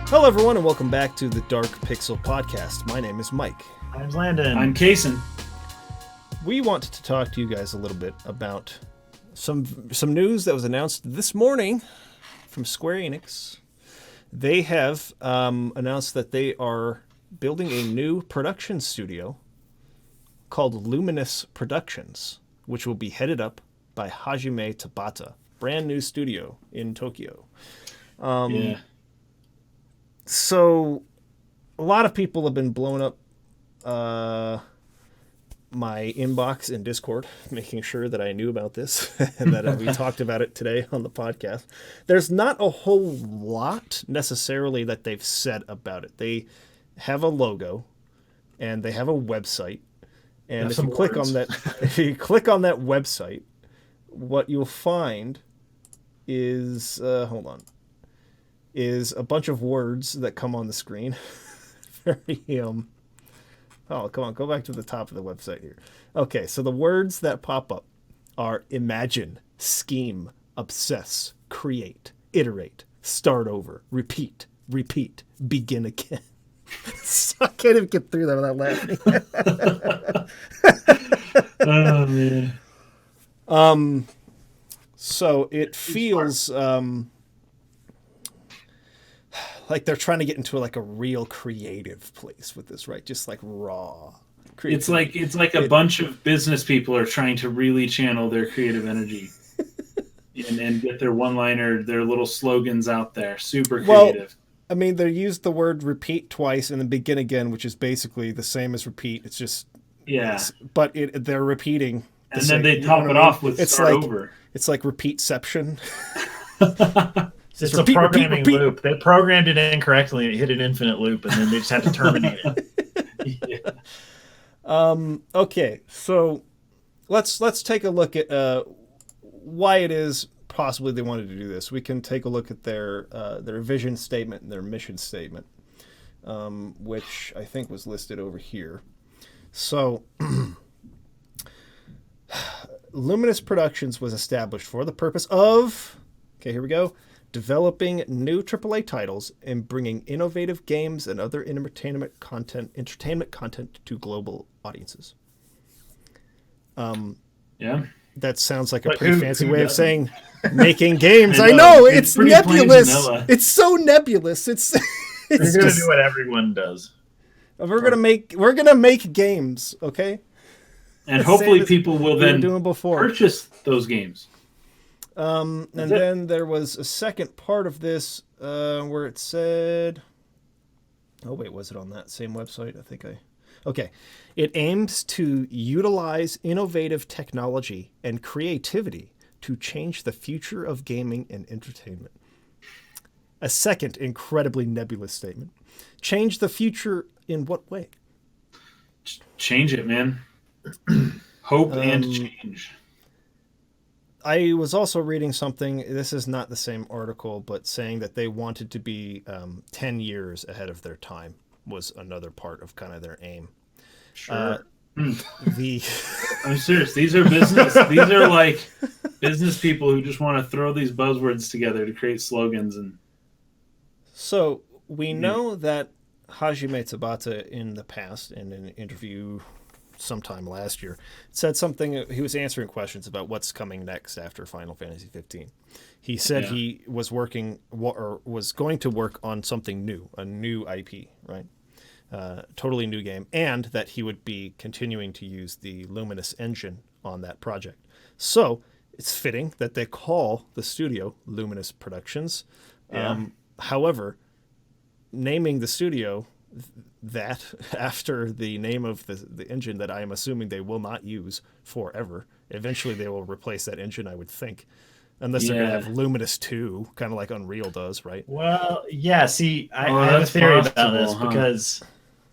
Hello, everyone, and welcome back to the Dark Pixel Podcast. My name is Mike. I'm Landon. I'm Kason. We wanted to talk to you guys a little bit about some news that was announced this morning from Square Enix. They have announced that they are building a new production studio called Luminous Productions, which will be headed up by Hajime Tabata. Brand new studio in Tokyo. Yeah. So, a lot of people have been blowing up my inbox in Discord, making sure that I knew about this and that we talked about it today on the podcast. There's not a whole lot necessarily that they've said about it. They have a logo and they have a website, and if you click on that website, what you'll find is is a bunch of words that come on the screen. Very oh, come on, go back to the top of the website here. Okay, so the words that pop up are imagine, scheme, obsess, create, iterate, start over, repeat, begin again. So I can't even get through that without laughing. Oh man. So it feels like they're trying to get into like a real creative place with this, right? Just like raw. It's like a bunch of business people are trying to really channel their creative energy and get their one-liner, their little slogans out there. Super creative. Well, I mean, they used the word repeat twice and then begin again, which is basically the same as repeat. It's just but they're repeating. And then they top it off with start over. It's like repeatception. It's a programming loop. They programmed it incorrectly and it hit an infinite loop, and then they just had to terminate it. Yeah. Okay, so let's take a look at why it is possibly they wanted to do this. We can take a look at their vision statement and their mission statement, which I think was listed over here. So, Luminous Productions was established for the purpose of, okay, here we go, developing new AAA titles and bringing innovative games and other entertainment content to global audiences. Yeah. That sounds like a pretty fancy way of saying making games. I know it's nebulous. It's so nebulous. It's You're gonna do what everyone does. We're gonna make games, okay? And hopefully people will then purchase those games. And then there was a second part of this where it said, oh wait, was it on that same website? Okay. It aims to utilize innovative technology and creativity to change the future of gaming and entertainment. A second incredibly nebulous statement. Change the future in what way? Change it, man. Hope and change. I was also reading something, this is not the same article, but saying that they wanted to be 10 years ahead of their time was another part of kind of their aim. Sure. I'm serious. These are like business people who just want to throw these buzzwords together to create slogans. And so we know that Hajime Tabata in the past, in an interview sometime last year, said something. He was answering questions about what's coming next after Final Fantasy 15. He said he was working or was going to work on something new, a new IP, right? Totally new game, and that he would be continuing to use the Luminous engine on that project. So it's fitting that they call the studio Luminous Productions. However, naming the studio that after the name of the engine that I am assuming they will not use forever. Eventually they will replace that engine, I would think. Unless they're going to have Luminous 2, kind of like Unreal does, right? Well, yeah, see, I have a theory about this because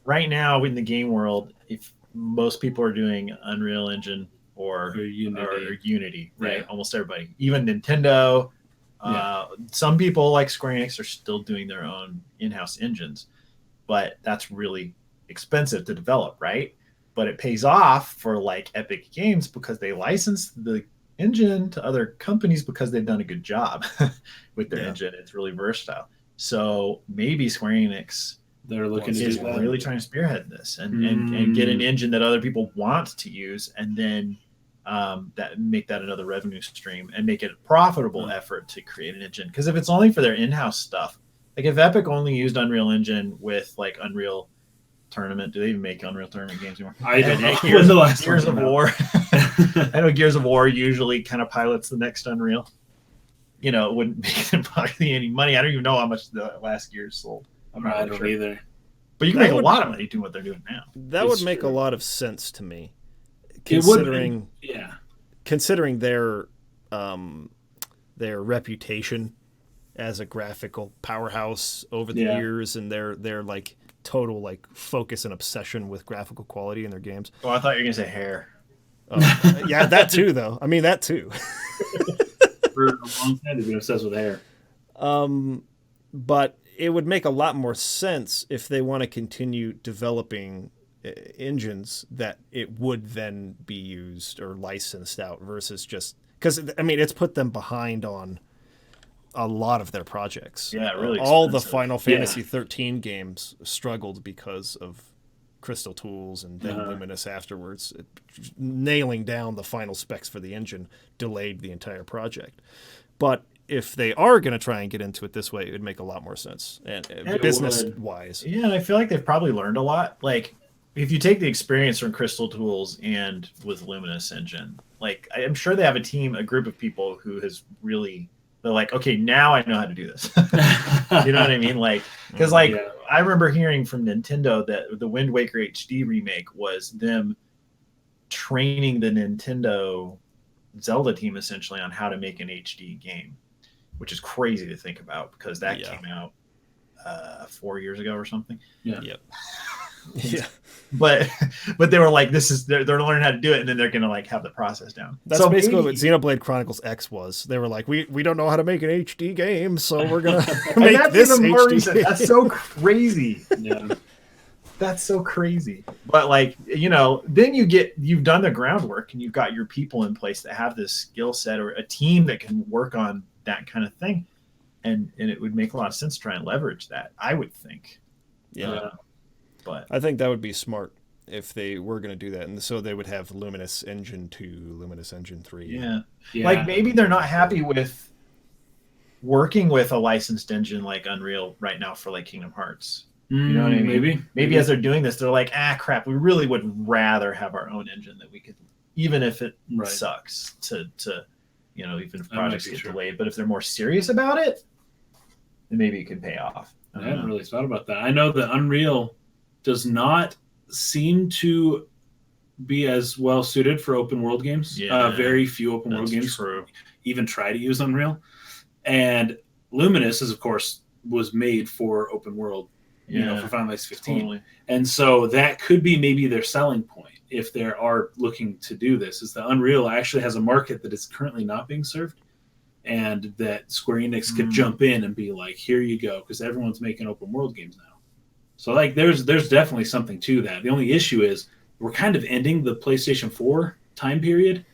right now in the game world, if most people are doing Unreal Engine or Unity, right? Yeah. Almost everybody. Even Nintendo. Some people like Square Enix are still doing their own in-house engines. But that's really expensive to develop, right? But it pays off for like Epic Games because they license the engine to other companies because they've done a good job with their engine. It's really versatile. So maybe Square Enix they're looking to is do that. really trying to spearhead this and get an engine that other people want to use, and then that make that another revenue stream and make it a profitable effort to create an engine. Because if it's only for their in-house stuff, like if Epic only used Unreal Engine with like Unreal Tournament, do they even make Unreal Tournament games anymore? I don't know. Gears of War. I know Gears of War usually kind of pilots the next Unreal. You know, it wouldn't make them hardly any money. I don't even know how much the last Gears sold. I'm not I don't either. But you can make a lot of money doing what they're doing now. That would make a lot of sense to me, considering their reputation as a graphical powerhouse over the years, and their like total like focus and obsession with graphical quality in their games. Oh, I thought you were gonna say hair. Yeah, that too, though. I mean, that too. For a long time, they've been obsessed with hair. But it would make a lot more sense if they want to continue developing engines that it would then be used or licensed out versus just because I mean it's put them behind on a lot of their projects. Yeah, really. All the Final Fantasy 13 games struggled because of Crystal Tools and then Luminous afterwards. Nailing down the final specs for the engine delayed the entire project. But if they are going to try and get into it this way, it would make a lot more sense and business-wise. Yeah, and I feel like they've probably learned a lot. Like, if you take the experience from Crystal Tools and with Luminous Engine, like, I'm sure they have a group of people who has really... They're like, okay, now I know how to do this. You know what I mean? Like, because I remember hearing from Nintendo that the Wind Waker HD remake was them training the Nintendo Zelda team essentially on how to make an HD game, which is crazy to think about because that came out 4 years ago or something. Yeah. Yep. Yeah. But they were like, they're learning how to do it, and then they're gonna like have the process down. That's basically what Xenoblade Chronicles X was. They were like, we don't know how to make an HD game, so we're gonna make this HD game. That's so crazy. Yeah. That's so crazy. But like, you know, then you've done the groundwork and you've got your people in place that have this skill set or a team that can work on that kind of thing. And it would make a lot of sense to try and leverage that, I would think. Yeah. But I think that would be smart if they were going to do that. And so they would have Luminous Engine 2, Luminous Engine 3. Yeah. Like maybe they're not happy with working with a licensed engine like Unreal right now for like Kingdom Hearts. You know what I mean? Maybe as they're doing this, they're like, crap, we really would rather have our own engine that we could, even if it sucks to you know, even if projects get delayed. But if they're more serious about it, then maybe it can pay off. I hadn't really thought about that. I know that Unreal does not seem to be as well suited for open world games. Very few open world games even try to use Unreal. And Luminous is, of course, was made for open world, you know, for Final Fantasy 15. Totally. And so that could be maybe their selling point if they are looking to do this, is that Unreal actually has a market that is currently not being served, and that Square Enix could jump in and be like, here you go, because everyone's making open world games now. So like there's definitely something to that. The only issue is we're kind of ending the PlayStation 4 time period,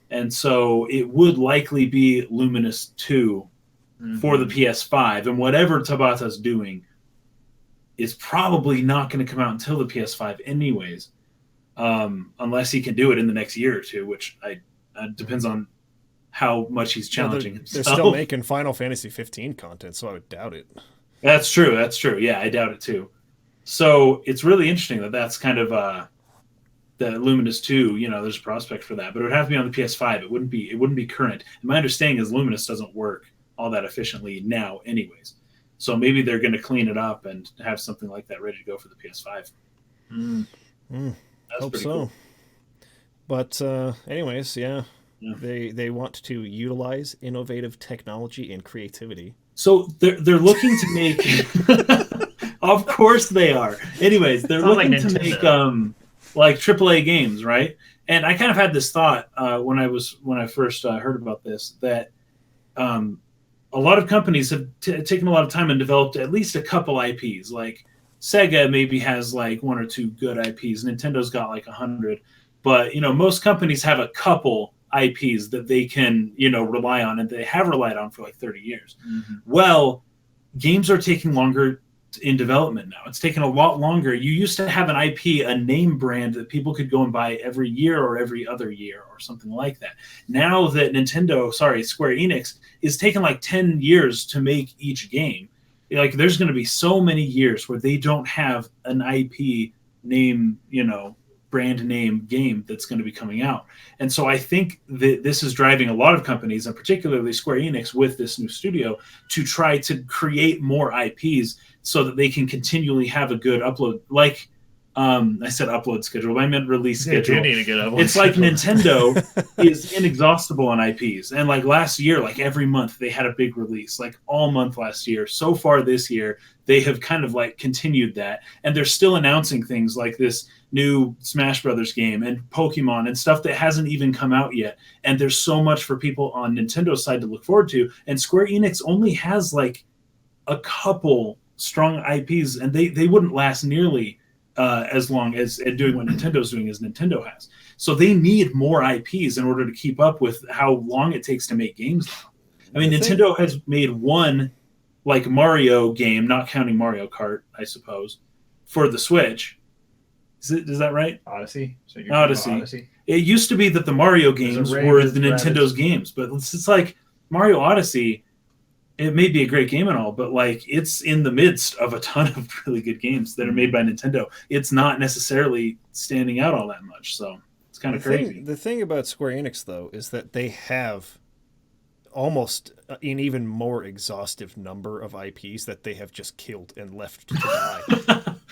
and so it would likely be Luminous 2 for the PS5, and whatever Tabata's doing is probably not going to come out until the PS5 anyways, unless he can do it in the next year or two, which depends on how much he's challenging himself. They're still making Final Fantasy 15 content, so I would doubt it. That's true. Yeah, I doubt it too. So it's really interesting that that's kind of the Luminous 2, you know, there's a prospect for that, but it would have to be on the PS5. It wouldn't be current. And my understanding is Luminous doesn't work all that efficiently now anyways. So maybe they're going to clean it up and have something like that ready to go for the PS5. Hope so. Cool. But anyways, they want to utilize innovative technology and creativity. So they're looking to make... Of course they are. Anyways, they're looking to make like AAA games, right? And I kind of had this thought when I first heard about this, that a lot of companies have taken a lot of time and developed at least a couple IPs. Like Sega maybe has like one or two good IPs. Nintendo's got like 100. But, you know, most companies have a couple IPs that they can, you know, rely on, and they have relied on for like 30 years. Well, games are taking longer in development now. It's taken a lot longer. You used to have an IP, a name brand that people could go and buy every year or every other year or something like that. Now that Square Enix is taking like 10 years to make each game. Like there's going to be so many years where they don't have an IP name, brand name game that's going to be coming out. And so I think that this is driving a lot of companies, and particularly Square Enix with this new studio, to try to create more IPs so that they can continually have a good upload. Like I said upload schedule, but I meant release schedule. Need a good upload it's schedule. like Nintendo is inexhaustible on IPs. And like last year, like every month they had a big release, like all month last year. So far this year, they have kind of like continued that. And they're still announcing things like this new Smash Brothers game and Pokemon and stuff that hasn't even come out yet. And there's so much for people on Nintendo's side to look forward to. And Square Enix only has like a couple strong IPs, and they wouldn't last nearly as long as doing what Nintendo's doing as Nintendo has. So they need more IPs in order to keep up with how long it takes to make games now. I mean, Nintendo has made one like Mario game, not counting Mario Kart, I suppose, for the Switch. Is that right? Odyssey. So Odyssey. It used to be that the Mario games were the Nintendo's games, but it's like Mario Odyssey. It may be a great game and all, but like it's in the midst of a ton of really good games that are made by Nintendo. It's not necessarily standing out all that much, so it's kind of crazy. The thing about Square Enix, though, is that they have almost an even more exhaustive number of IPs that they have just killed and left to die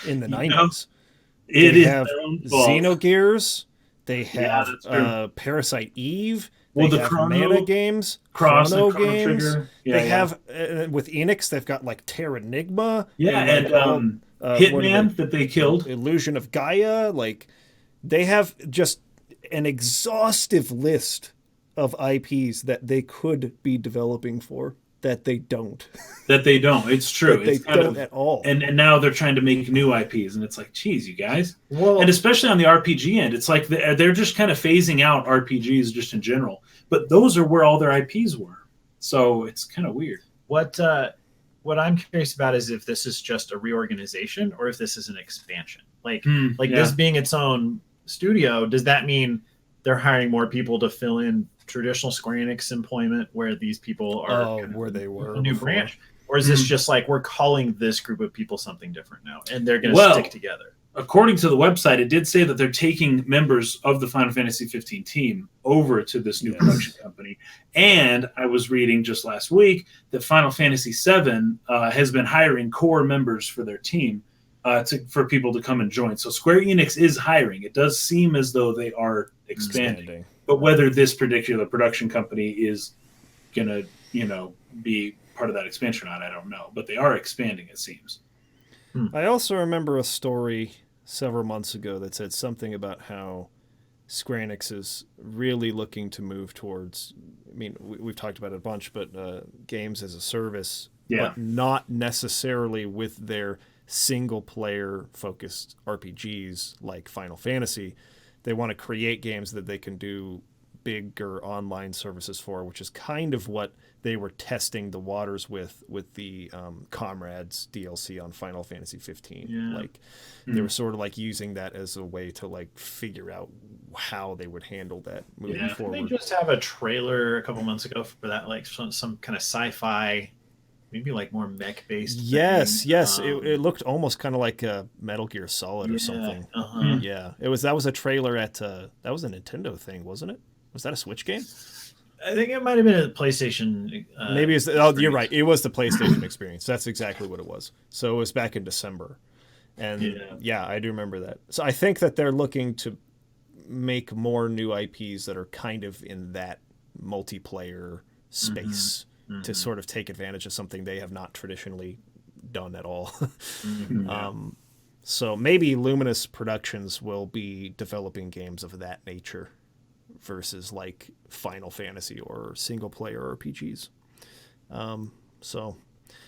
in the 90s. They have Xenogears. They have Parasite Eve. They have Mana games, Chrono games. Trigger. They have with Enix. They've got like Terranigma. And Hitman that they killed. Illusion of Gaia. Like they have just an exhaustive list of IPs that they could be developing for that they don't. It's true. They don't at all. And now they're trying to make new IPs, and it's like, geez, you guys. Well, and especially on the RPG end, it's like they're just kind of phasing out RPGs just in general. But those are where all their IPs were. So it's kind of weird. What I'm curious about is if this is just a reorganization or if this is an expansion. This being its own studio, does that mean they're hiring more people to fill in traditional Square Enix employment where these people are where they were a new branch? Or is this just like we're calling this group of people something different now and they're going to stick together? According to the website, it did say that they're taking members of the Final Fantasy 15 team over to this new production company. And I was reading just last week that Final Fantasy 7 has been hiring core members for their team for people to come and join. So Square Enix is hiring. It does seem as though they are expanding. But whether this particular production company is going to, be part of that expansion or not, I don't know. But they are expanding, it seems. I also remember a story several months ago that said something about how Square Enix is really looking to move towards, I mean, we've talked about it a bunch, but games as a service, but not necessarily with their single-player focused RPGs like Final Fantasy. They want to create games that they can do bigger online services for, which is kind of what they were testing the waters with the Comrades DLC on Final Fantasy 15. They were sort of like using that as a way to like figure out how they would handle that moving forward. Didn't they just have a trailer a couple months ago for that, like some kind of sci-fi, maybe like more mech based? Yes. It looked almost kind of like a Metal Gear Solid or something. Yeah, that was a trailer at that was a Nintendo thing, wasn't it? Was that a Switch game? I think it might have been a PlayStation. Maybe it's you're right. It was the PlayStation experience. That's exactly what it was. So it was back in December, and I do remember that. So I think that they're looking to make more new IPs that are kind of in that multiplayer space to sort of take advantage of something they have not traditionally done at all. So maybe Luminous Productions will be developing games of that nature versus like Final Fantasy or single player RPGs. So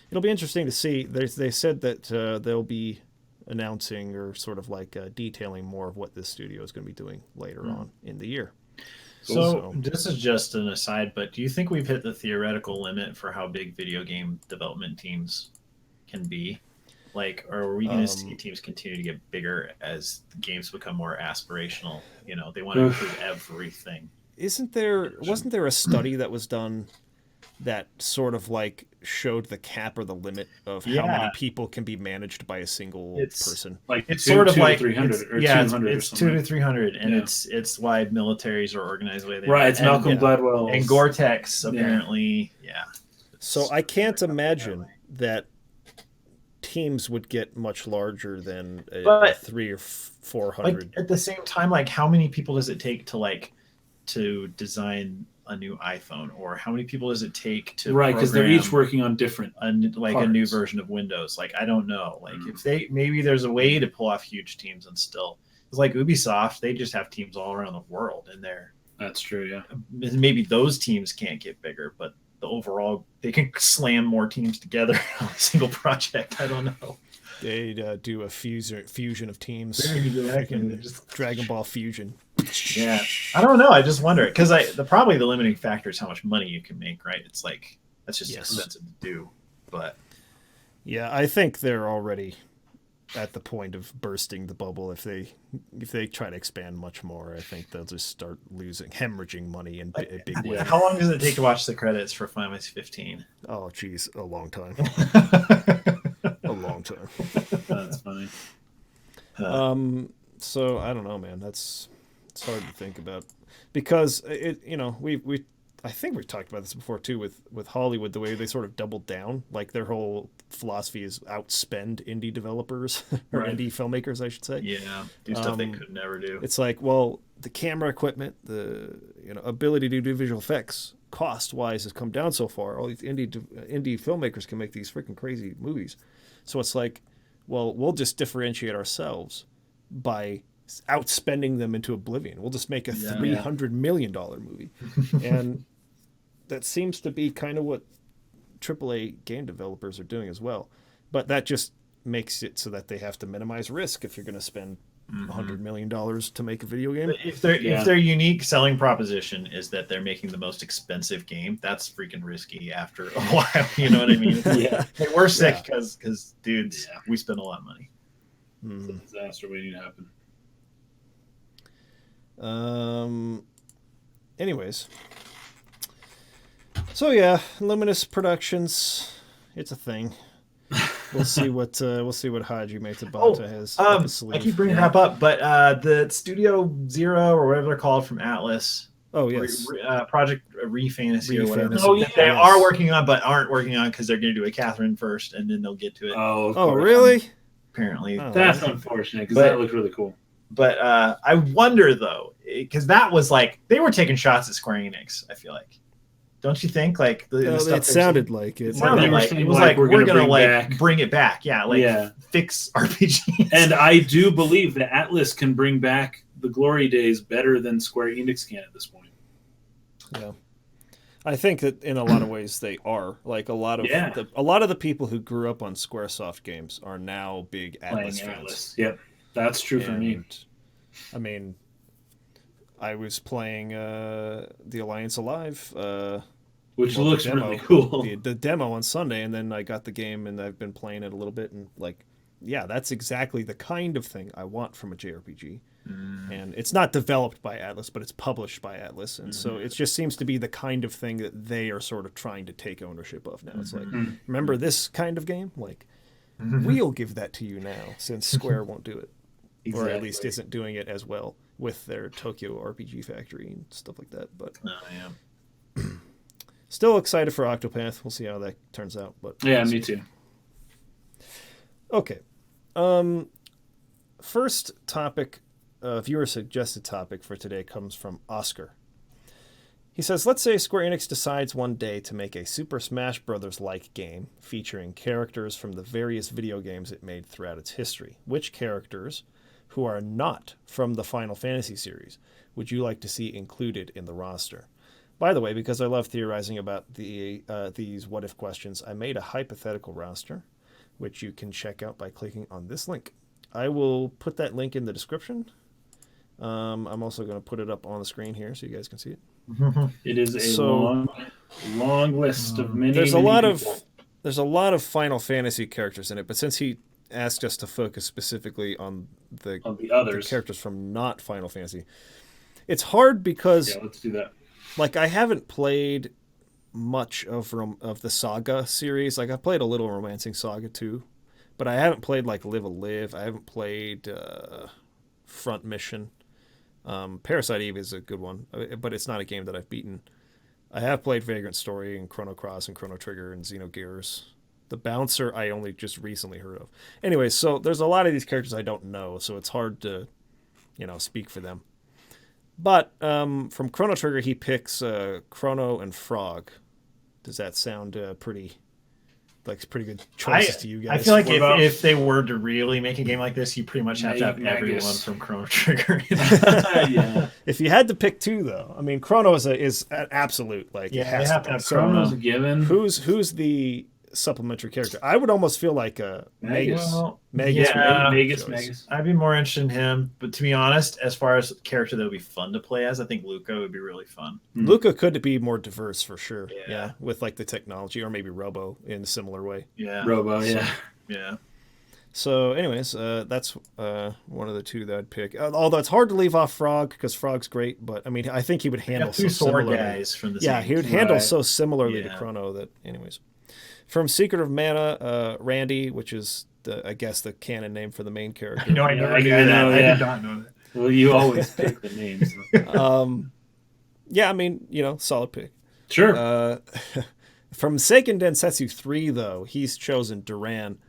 it'll be interesting to see. They said that they'll be announcing or sort of like detailing more of what this studio is going to be doing later on in the year. So this is just an aside, but do you think we've hit the theoretical limit for how big video game development teams can be? Like, or are we going to see teams continue to get bigger as games become more aspirational? You know, they want to include everything. Wasn't there a study that was done that sort of like showed the cap or the limit of how many people can be managed by a single person? Like it's sort of like 300 or 200 it's 200 to 300, and it's why militaries are organized the way they are. It's Malcolm Gladwell and Gore-Tex apparently. So I can't imagine that teams would get much larger than a 300 or 400. Like, at the same time, like, how many people does it take to design a new iPhone, or how many people does it take to because they're each working on different a new version of Windows? Like, I don't know. Like, if maybe there's a way to pull off huge teams, and still, it's like Ubisoft, they just have teams all around the world, and that's true. Yeah, maybe those teams can't get bigger, but the overall, they can slam more teams together on a single project. I don't know. They'd do a fusion of teams. Just Dragon Ball Fusion. Yeah, I don't know. I just wonder, because probably the limiting factor is how much money you can make, right? It's like that's just expensive to do. But yeah, I think they're already at the point of bursting the bubble. If they try to expand much more, I think they'll just start hemorrhaging money in big ways. How long does it take to watch the credits for Final Fantasy 15? Oh, geez, a long time. A long time. That's funny. So I don't know, man. It's hard to think about, because I think we've talked about this before too with Hollywood, the way they sort of doubled down. Like, their whole philosophy is outspend indie developers or indie filmmakers, I should say. Yeah, do stuff they could never do. It's like, well, the camera equipment, the ability to do visual effects, cost wise, has come down so far. All these indie filmmakers can make these freaking crazy movies. So it's like, well, we'll just differentiate ourselves by outspending them into oblivion. We'll just make a $300 million movie. And that seems to be kind of what AAA game developers are doing as well. But that just makes it so that they have to minimize risk if you're going to spend $100 million to make a video game. But if their unique selling proposition is that they're making the most expensive game, that's freaking risky after a while. You know what I mean? Hey, we're sick because dudes, we spend a lot of money. It's a disaster waiting to happen. Anyways, so yeah, Luminous Productions, it's a thing. We'll see what Hajime Tabata has up his sleeve. I keep bringing that up, but the Studio Zero or whatever they're called from Atlas. Oh yes, Project Re-Fantasy or whatever. Oh yeah, they are working on, but aren't working on because they're going to do a Catherine first, and then they'll get to it. Oh really? Apparently, that's unfortunate because that looked really cool. But I wonder though, because that was like they were taking shots at Square Enix. I feel like, don't you think? Like the stuff it sounded like it. It sounded like it was like we're gonna bring it back. Yeah, fix RPGs. And I do believe that Atlas can bring back the glory days better than Square Enix can at this point. Yeah. I think that in a lot of ways they are. Like a lot of the people who grew up on SquareSoft games are now big Atlas fans. Atlas. Yep, that's true for me. I mean, I was playing the Alliance Alive, which looks really cool. The demo on Sunday, and then I got the game, and I've been playing it a little bit, and like, yeah, that's exactly the kind of thing I want from a JRPG. And it's not developed by Atlas, but it's published by Atlas, and so it just seems to be the kind of thing that they are sort of trying to take ownership of now. It's like, remember this kind of game? Like, we'll give that to you now, since Square won't do it, or at least isn't doing it as well with their Tokyo RPG Factory and stuff like that. But still excited for Octopath. We'll see how that turns out. But yeah, me too. Okay. First topic. Viewer suggested topic for today comes from Oscar. He says, let's say Square Enix decides one day to make a Super Smash Bros.-like game featuring characters from the various video games it made throughout its history. Which characters, who are not from the Final Fantasy series, would you like to see included in the roster? By the way, because I love theorizing about these what-if questions, I made a hypothetical roster, which you can check out by clicking on this link. I will put that link in the description. I'm also going to put it up on the screen here so you guys can see it. It is a long list of many. There's a lot of there's a lot of Final Fantasy characters in it, but since he asked us to focus specifically on the others, the characters from not Final Fantasy, it's hard because let's do that. Like I haven't played much of the Saga series. Like I've played a little Romancing Saga 2, but I haven't played like Live a Live. I haven't played Front Mission. Parasite Eve is a good one, but it's not a game that I've beaten. I have played Vagrant Story and Chrono Cross and Chrono Trigger and Xenogears. The Bouncer I only just recently heard of. Anyway, so there's a lot of these characters I don't know, so it's hard to, speak for them. But from Chrono Trigger, he picks Chrono and Frog. Does that sound pretty good choices to you guys? I feel like if they were to really make a game like this, you pretty much have to have everyone from Chrono Trigger. Yeah. If you had to pick two, though, I mean, Chrono is an absolute it has to have Chrono's a given. Who's the supplementary character? I would almost feel like Magus. Magus. I'd be more interested in him, but to be honest, as far as character that would be fun to play as, I think Luca would be really fun. Luca could be more diverse for sure. Yeah, with like the technology, or maybe Robo in a similar way. Yeah, Robo. Yeah. So, anyways, that's one of the two that I'd pick. Although it's hard to leave off Frog because Frog's great, but I mean, I think he would handle two sword guys from the same he would handle so similarly to Chrono that, anyways. From Secret of Mana, Randy, which is I guess the canon name for the main character. I did not know that. Well, you always pick the names. Yeah, I mean, solid pick. Sure. From Seiken Densetsu 3, though, he's chosen Duran,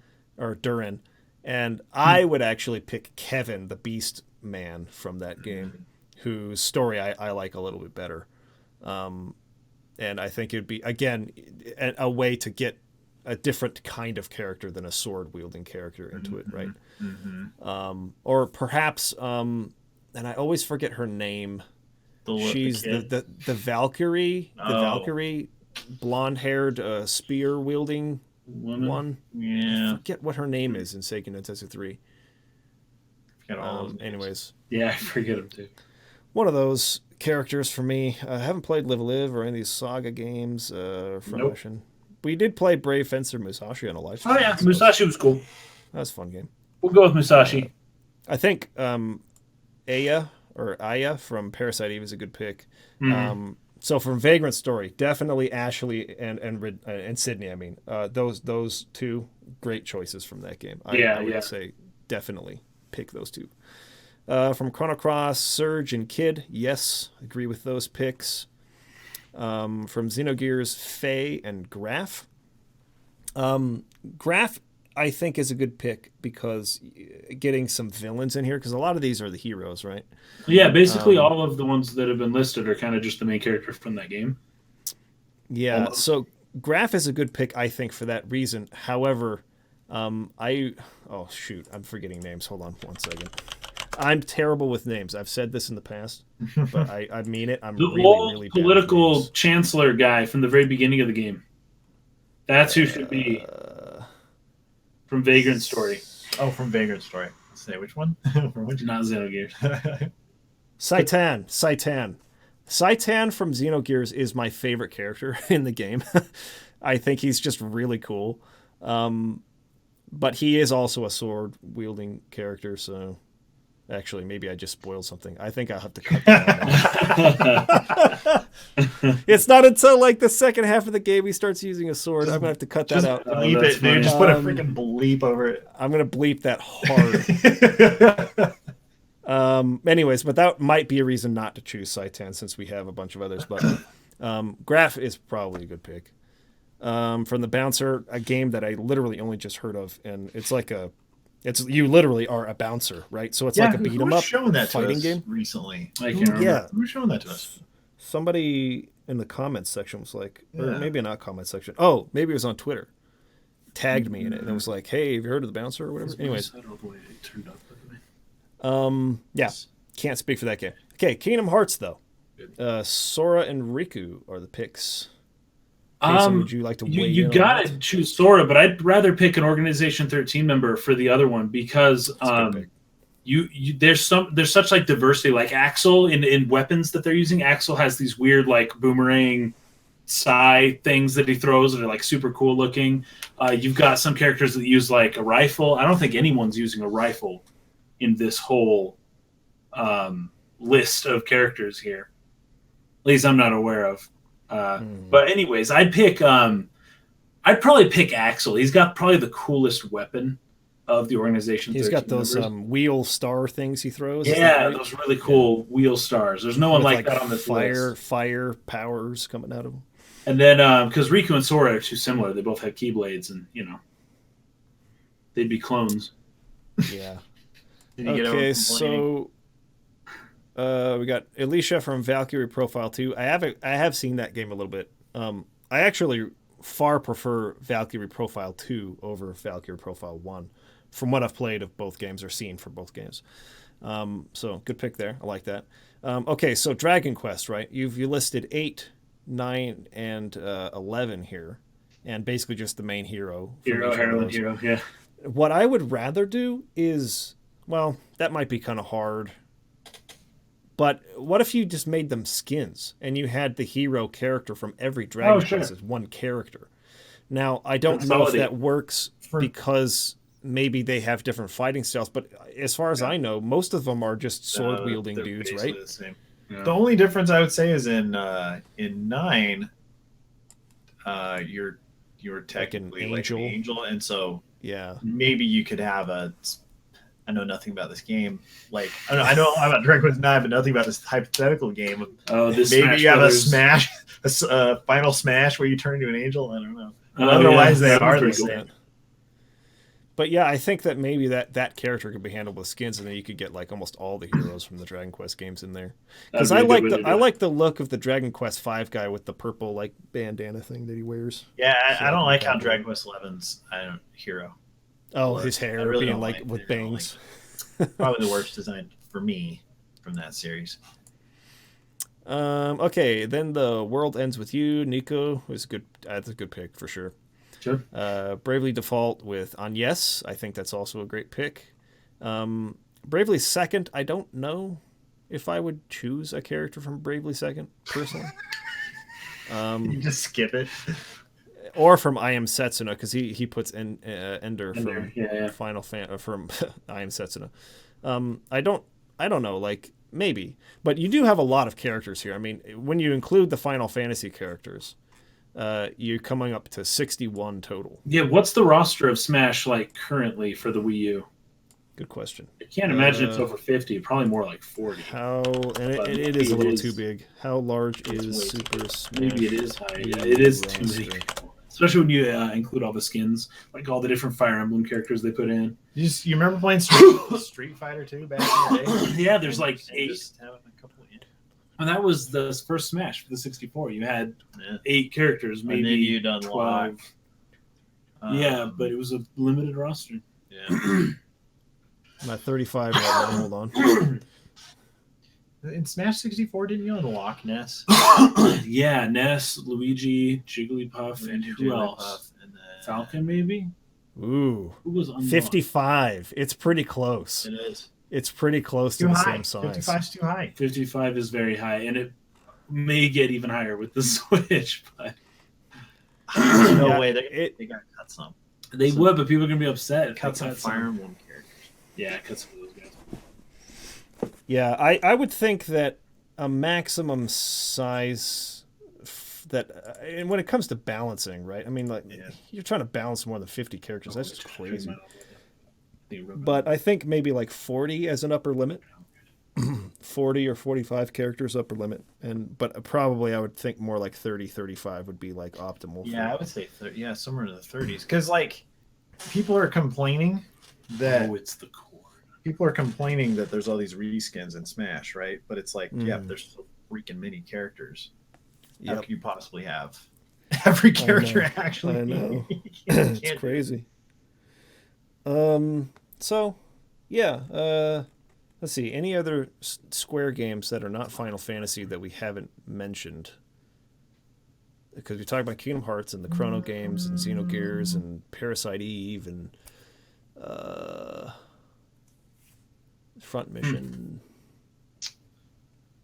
and I would actually pick Kevin, the Beast Man from that game, whose story I like a little bit better. And I think it would be, again, a way to get a different kind of character than a sword-wielding character into it, right? Mm-hmm. Or perhaps, and I always forget her name. She's the Valkyrie, Valkyrie, blonde-haired, spear-wielding one. Yeah. I forget what her name is in Seiken Densetsu 3. Anyways. Yeah, I forget them too. One of those characters for me. I haven't played Live a Live or any of these Saga games from Mission. We did play Brave Fencer Musashi on a live stream. Oh yeah, Musashi was cool. That was a fun game. We'll go with Musashi. I think Aya from Parasite Eve is a good pick. Mm-hmm. So from Vagrant Story, definitely Ashley and Sydney. I mean, those two great choices from that game. I would say definitely pick those two. From Chrono Cross, Surge and Kid, yes, agree with those picks. From Xenogears, Faye and Graf. Graf, I think, is a good pick because getting some villains in here, because a lot of these are the heroes, right? Yeah, basically all of the ones that have been listed are kind of just the main character from that game. Yeah, almost. So Graf is a good pick, I think, for that reason. However, I'm forgetting names. Hold on one second. I'm terrible with names. I've said this in the past, but I mean it. I'm really political chancellor guy from the very beginning of the game. That's who should be from Vagrant Story. Oh, from Vagrant Story. Let's say which one? From which? Not Xenogears. Saitan from Xenogears is my favorite character in the game. I think he's just really cool. But he is also a sword wielding character, so actually maybe I just spoiled something. I think I'll have to cut that out. It's not until like the second half of the game he starts using a sword. I'm gonna have to cut that out. Bleep it, dude. Just put a freaking bleep over it. I'm gonna bleep that hard. Anyways, but that might be a reason not to choose Saitan since we have a bunch of others. But Graf is probably a good pick. From the Bouncer, a game that I literally only just heard of, and it's like you literally are a bouncer, right? So it's like a beat 'em up fighting game recently. I can't remember. Yeah, who's showing that to us? Somebody in the comments section was like, or maybe not comment section. Oh, maybe it was on Twitter. Tagged me in it, and it was like, "Hey, have you heard of the Bouncer or whatever?" Anyways, can't speak for that game. Okay, Kingdom Hearts though. Sora and Riku are the picks. Jason, would you like to weigh you gotta choose Sora, but I'd rather pick an Organization 13 member for the other one because there's such like diversity. Like Axel in weapons that they're using, Axel has these weird like boomerang psi things that he throws that are like super cool looking. You've got some characters that use like a rifle. I don't think anyone's using a rifle in this whole list of characters here. At least I'm not aware of. But anyways, I'd probably pick Axel. He's got probably the coolest weapon of the organization. He's got those wheel star things he throws. Yeah, those really cool wheel stars. There's no one like that on this list. Fire powers coming out of them. And then, because Riku and Sora are too similar, they both have keyblades, and they'd be clones. Yeah. Okay, so we got Alicia from Valkyrie Profile 2. I have seen that game a little bit. I actually far prefer Valkyrie Profile 2 over Valkyrie Profile 1 from what I've played of both games or seen for both games. So good pick there. I like that. Okay, so Dragon Quest, right? You listed 8, 9, and 11 here, and basically just the main hero. Heroine, hero, yeah. What I would rather do is, well, that might be kind of hard, but what if you just made them skins and you had the hero character from every Dragon Quest as one character? Now, I don't know if that works because maybe they have different fighting styles, but as far as I know, most of them are just sword-wielding dudes, right? The same. Yeah. The only difference I would say is in 9, you're technically like an angel, and so maybe you could have a. I know nothing about this game. Like I know about Dragon Quest 9, but nothing about this hypothetical game. This maybe Smash you have Brothers. a final smash where you turn into an angel. I don't know. Otherwise, they are the same. But yeah, I think that maybe that character could be handled with skins, and then you could get like almost all the heroes from the Dragon Quest games in there. Because I like the look of the Dragon Quest 5 guy with the purple like bandana thing that he wears. Yeah, I don't like how Dragon Quest 11's hero. Oh, his hair really being like with bangs. Probably the worst design for me from that series. Okay, then The World Ends With You. Nico was good. That's a good pick for sure. Sure. Bravely Default with Agnes. I think that's also a great pick. Bravely Second. I don't know if I would choose a character from Bravely Second personally. You just skip it. Or from I Am Setsuna, because he puts Ender from Final Fan from I Am Setsuna. I don't know, like maybe, but you do have a lot of characters here. I mean, when you include the Final Fantasy characters, you're coming up to 61 total. Yeah, what's the roster of Smash like currently for the Wii U? Good question. I can't imagine it's over 50. Probably more like 40. It is a little too big. How large is Super Smash? Maybe it is high. Yeah, it is too big. Especially when you include all the skins, like all the different Fire Emblem characters they put in. You remember playing Street Fighter 2 back in the day? Yeah, there's like 8. And that was the first Smash for the 64. You had 8 characters, maybe and then you'd 12. Yeah, but it was a limited roster. Yeah. I'm at 35 right now. Hold on. In Smash 64, didn't you unlock Ness? Yeah, Ness, Luigi, Jigglypuff, and who else? And then Falcon, maybe? Ooh. Who was unlocked? 55. It's pretty close. It is. It's pretty close to the same size. 55 is too high. 55 is very high, and it may get even higher with the Switch, but no way. They got to cut some. They would, but people are going to be upset. Cut some Fire Emblem characters. Yeah, cut some of those guys. Yeah, I would think that a maximum size and when it comes to balancing, right? I mean, like you're trying to balance more than 50 characters. That's just crazy. But I think maybe like 40 as an upper limit. 40 or 45 characters upper limit. But probably I would think more like 30, 35 would be like optimal. Yeah, I would say 30, somewhere in the 30s. Because like people are complaining that it's the core. People are complaining that there's all these reskins in Smash, right? But it's like, there's so freaking many characters. How can you possibly have every character actually? I know. It's crazy. So, yeah. Let's see. Any other Square games that are not Final Fantasy that we haven't mentioned? Because we talked about Kingdom Hearts and the Chrono games and Xenogears and Parasite Eve and Front Mission.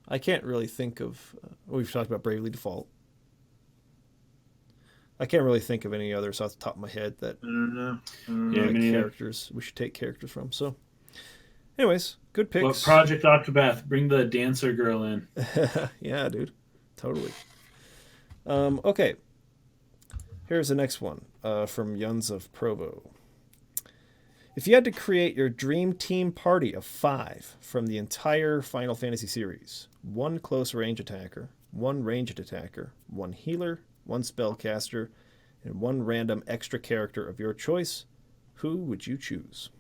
I can't really think of. We've talked about Bravely Default. I can't really think of any others off the top of my head that characters we should take characters from. So, anyways, good picks. Well, Project Octopath, bring the dancer girl in. Yeah, dude, totally. Okay, here's the next one from Yuns of Provo. If you had to create your dream team party of 5 from the entire Final Fantasy series, 1 close range attacker, 1 ranged attacker, 1 healer, 1 spellcaster, and 1 random extra character of your choice, who would you choose?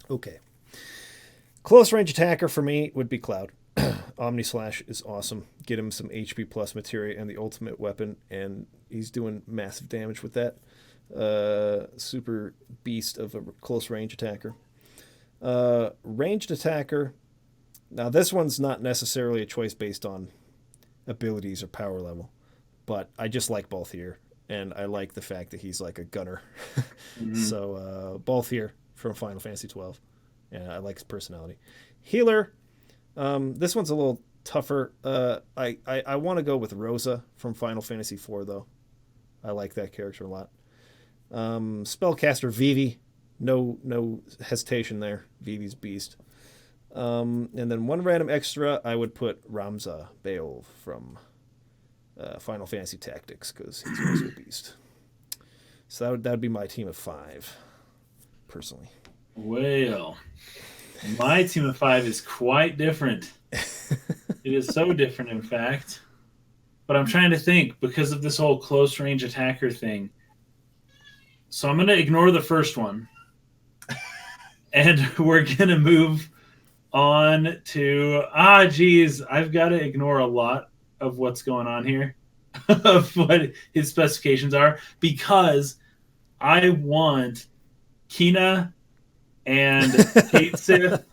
Okay. Close range attacker for me would be Cloud. Omni Slash is awesome. Get him some HP plus materia and the ultimate weapon, and he's doing massive damage with that. Super beast of a close range attacker. Ranged attacker. Now this one's not necessarily a choice based on abilities or power level, but I just like Balthier, and I like the fact that he's like a gunner. So Balthier from Final Fantasy 12, and I like his personality. Healer. This one's a little tougher. I want to go with Rosa from Final Fantasy 4 though. I like that character a lot. Spellcaster Vivi, no hesitation there. Vivi's beast. And then 1 random extra, I would put Ramza Beol from Final Fantasy Tactics because he's also a beast. So that would be my team of 5, personally. Well, my team of 5 is quite different. It is so different, in fact. But I'm trying to think because of this whole close range attacker thing. So I'm going to ignore the first one. And we're going to move on to... I've got to ignore a lot of what's going on here. Of what his specifications are. Because I want Kina and Kate Sith.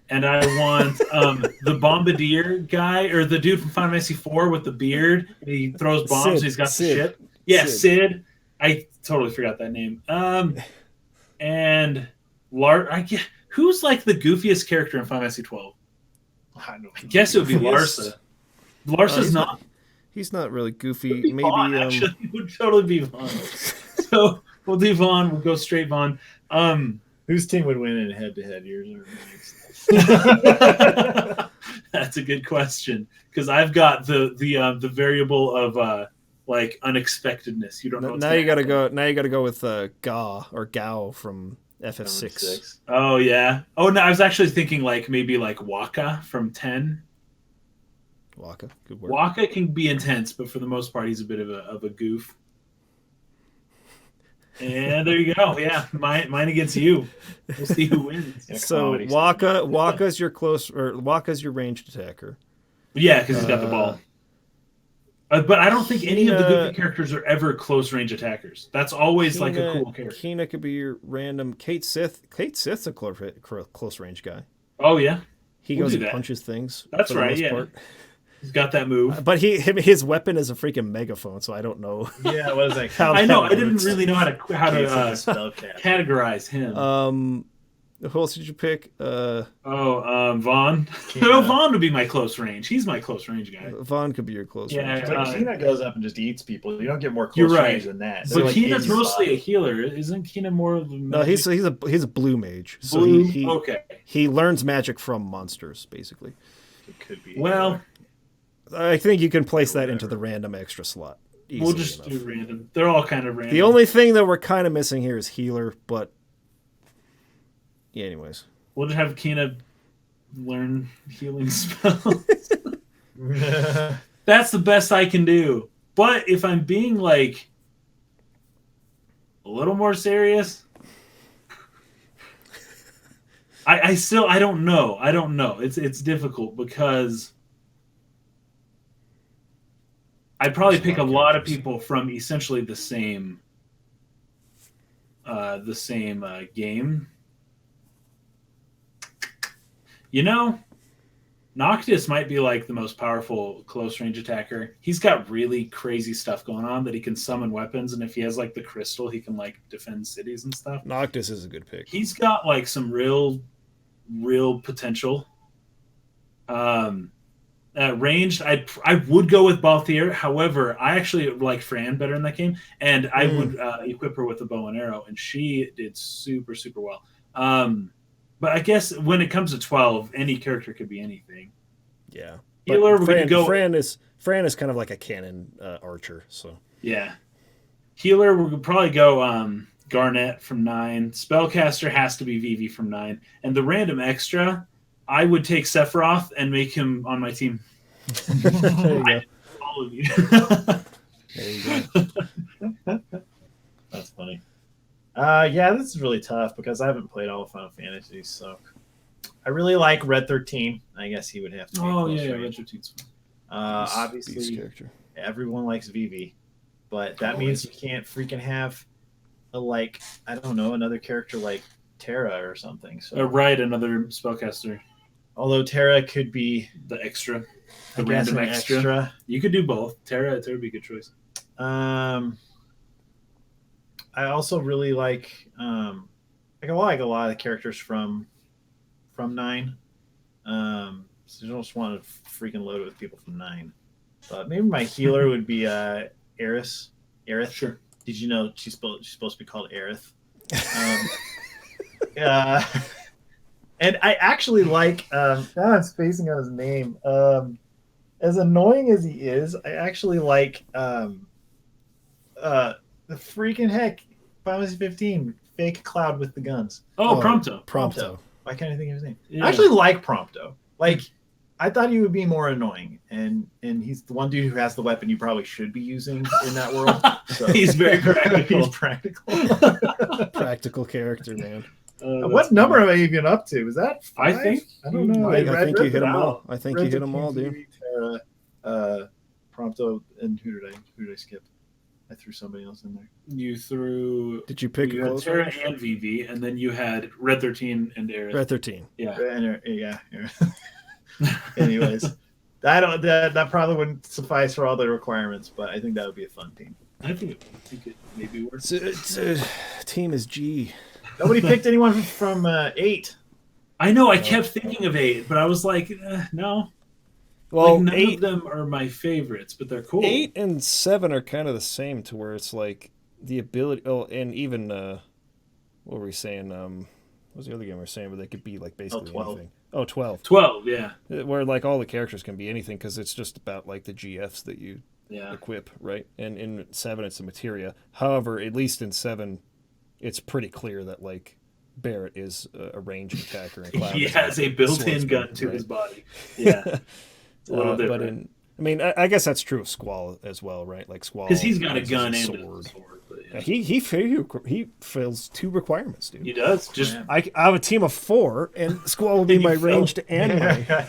And I want the Bombardier guy, or the dude from Final Fantasy 4 with the beard. He throws bombs. Sid, And he's got the ship. Yeah, Sid. I totally forgot that name. And who's like the goofiest character in Final Fantasy 12? I guess it would be Larsa. Larsa's not. He's not really goofy. Maybe Vaughn, actually, it would totally be Vaughn. So we'll do Vaughn. We'll go straight Vaughn. Whose team would win in head-to-head? Yours or That's a good question because I've got the variable of like unexpectedness. You don't know. Now you got to go. Now you got to go with Gao from FF6. Oh yeah. Oh no, I was actually thinking like maybe like Waka from 10. Waka, good work. Waka can be intense, but for the most part, he's a bit of a goof. And there you go. Yeah, mine against you. We'll see who wins. So Waka's your ranged attacker. Yeah, because he's got the ball. But I don't think any of the goofy characters are ever close range attackers. That's always like a cool character. Kina could be your random. Kate Sith's a close range guy. Oh yeah, he goes and punches things. That's right. Yeah. Part. He's got that move. But his weapon is a freaking megaphone, so I don't know. Yeah, what is that? I know. I didn't really know how to categorize him. Who else did you pick? Vaughn. No, Vaughn would be my close range. He's my close range guy. Vaughn could be your close range. Yeah, Kina goes up and just eats people. You don't get more close range than that. But like Kina's mostly a healer. Isn't Kina more of a magic? No, he's a blue mage. So he learns magic from monsters, basically. It could be. Well, I think you can place that into the random extra slot. We'll just do random. They're all kind of random. The only thing that we're kind of missing here is healer, but yeah, anyways. We'll just have Kina learn healing spells. That's the best I can do. But if I'm being like a little more serious, I don't know. I don't know. It's difficult because I'd probably pick a lot of people from essentially the same game. You know, Noctis might be like the most powerful close range attacker. He's got really crazy stuff going on that he can summon weapons, and if he has like the crystal, he can like defend cities and stuff. Noctis is a good pick. He's got like some real potential. Ranged, I would go with Balthier. However, I actually like Fran better in that game, and I would equip her with a bow and arrow, and she did super, super well. But I guess when it comes to 12, any character could be anything. Yeah. Healer, we could go. Fran is kind of like a cannon archer. So yeah. Healer, we could probably go Garnet from 9. Spellcaster has to be Vivi from 9, and the random extra, I would take Sephiroth and make him on my team. There you go. All of you. There you go. That's funny. Yeah, this is really tough because I haven't played all of Final Fantasy, so I really like Red 13. I guess he would have to be Red 13's fun. Obviously, everyone likes Vivi, but that means you can't freaking have I don't know, another character like Terra or something. So another spellcaster. Although Terra could be the extra, the random extra. You could do both. Terra would be a good choice. I also really like a lot of the characters from 9. So you don't just want to freaking load it with people from 9. But maybe my healer would be Aerith. Sure. Did you know she's supposed to be called Aerith? And I actually like. Now I'm spacing on his name. As annoying as he is, I actually like the freaking heck Final Fantasy 15 fake cloud with the guns. Prompto. Why can't I think of his name? Yeah. I actually like Prompto. Like, I thought he would be more annoying, and he's the one dude who has the weapon you probably should be using in that world. So. He's very practical. He's practical. Practical character, man. What number am I even up to? Is that 5? I don't know. I think you hit them all. I think you hit them all, dude. Prompto, and who did I skip? I threw somebody else in there. You threw. Did you pick? You had Terra and Vivi, and then you had Red 13 and Aerith. Red 13. Yeah. Yeah. Anyways, that probably wouldn't suffice for all the requirements, but I think that would be a fun team. I think it maybe works. Team is G. Nobody picked anyone from 8. I know. I kept thinking of 8, but I was like, no. Well, none of them are my favorites, but they're cool. 8 and 7 are kind of the same, to where it's like the ability. Oh, and even what were we saying? What was the other game we were saying? Where they could be like basically 12. anything. Oh, 12. 12, yeah. Where like all the characters can be anything because it's just about like the GFs that you equip, right? And in 7, it's a materia. However, at least in 7, it's pretty clear that like Barrett is a ranged attacker. And he has a built-in gun to his body. Yeah. It's a little different. But I guess that's true of Squall as well, right? Like Squall, because he's got a gun and a sword. But he fills 2 requirements, dude. He does. Just I have a team of 4, and Squall will be my ranged and my.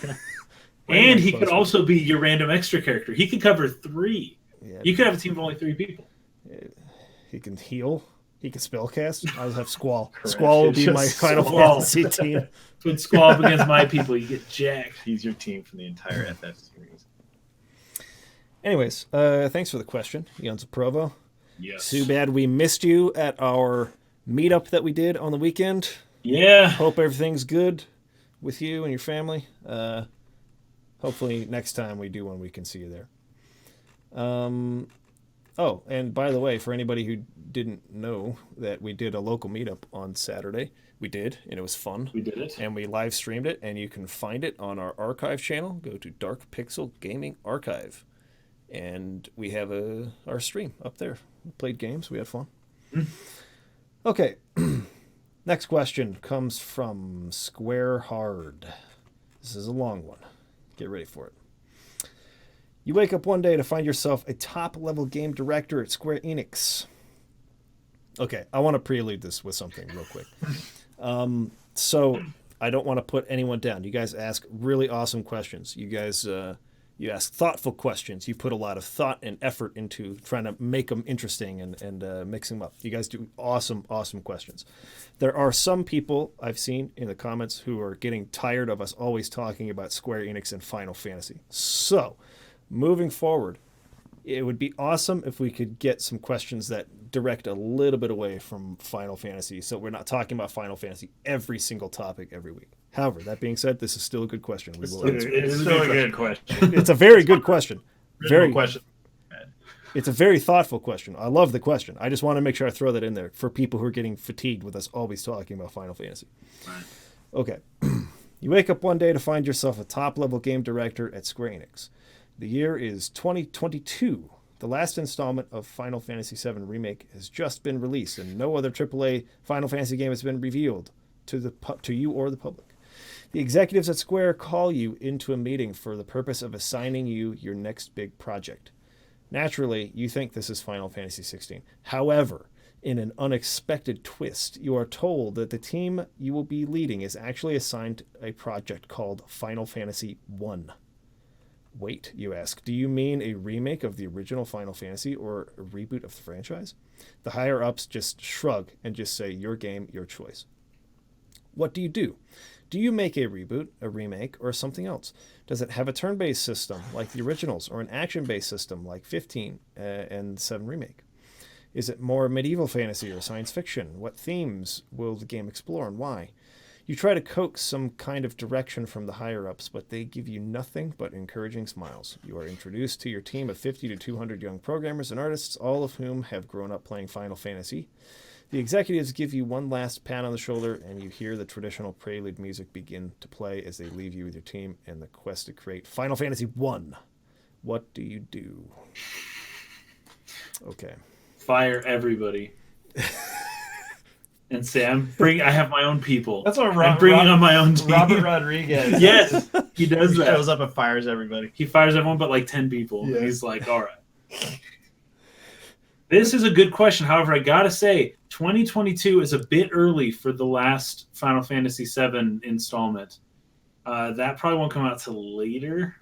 And he could also be your random extra character. He could cover 3. Yeah, you could have a team of only 3 people. He can heal. He can spellcast. I'll have Squall. Correct. Squall will be my Final Fantasy team. When Squall against my people, you get jacked. He's your team for the entire FF series. Anyways, thanks for the question, Yonza Provo. Yes. Too bad we missed you at our meetup that we did on the weekend. Yeah. Hope everything's good with you and your family. Hopefully next time we do one, we can see you there. Oh, and by the way, for anybody who didn't know that we did a local meetup on Saturday, we did, and it was fun. We did it. And we live streamed it, and you can find it on our archive channel. Go to Dark Pixel Gaming Archive. And we have our stream up there. We played games. We had fun. Okay. Next question comes from Square Hard. This is a long one. Get ready for it. You wake up one day to find yourself a top-level game director at Square Enix. Okay, I want to prelude this with something real quick. So I don't want to put anyone down. You guys ask really awesome questions. You guys... you ask thoughtful questions. You put a lot of thought and effort into trying to make them interesting and mix them up. You guys do awesome questions. There are some people I've seen in the comments who are getting tired of us always talking about Square Enix and Final Fantasy. So, moving forward, It would be awesome if we could get some questions that direct a little bit away from Final Fantasy, so we're not talking about Final Fantasy every single topic every week. However, that being said, this is still a good question. We will answer it. It's still a good question. It's a very good question. Very question. It's a very thoughtful question. I love the question. I just want to make sure I throw that in there for people who are getting fatigued with us always talking about Final Fantasy. Right. Okay. You wake up one day to find yourself a top-level game director at Square Enix. The year is 2022. The last installment of Final Fantasy VII Remake has just been released, and no other AAA Final Fantasy game has been revealed to you or the public. The executives at Square call you into a meeting for the purpose of assigning you your next big project. Naturally, you think this is Final Fantasy XVI. However, in an unexpected twist, you are told that the team you will be leading is actually assigned a project called Final Fantasy I. Wait, you ask, do you mean a remake of the original Final Fantasy or a reboot of the franchise? The higher-ups just shrug and just say, your game, your choice. What do you do? Do you make a reboot, a remake, or something else? Does it have a turn-based system like the originals, or an action-based system like 15 and 7 Remake? Is it more medieval fantasy or science fiction? What themes will the game explore and why? You try to coax some kind of direction from the higher-ups, but they give you nothing but encouraging smiles. You are introduced to your team of 50 to 200 young programmers and artists, all of whom have grown up playing Final Fantasy. The executives give you one last pat on the shoulder, and you hear the traditional prelude music begin to play as they leave you with your team and the quest to create Final Fantasy I. What do you do? Okay. Fire everybody. And say, I have my own people. That's what I'm bringing on my own team. Robert Rodriguez. Yes, he does that. Shows up and fires everybody. He fires everyone but like 10 people. Yeah. And he's like, all right. This is a good question. However, I gotta say, 2022 is a bit early for the last Final Fantasy VII installment. That probably won't come out till later,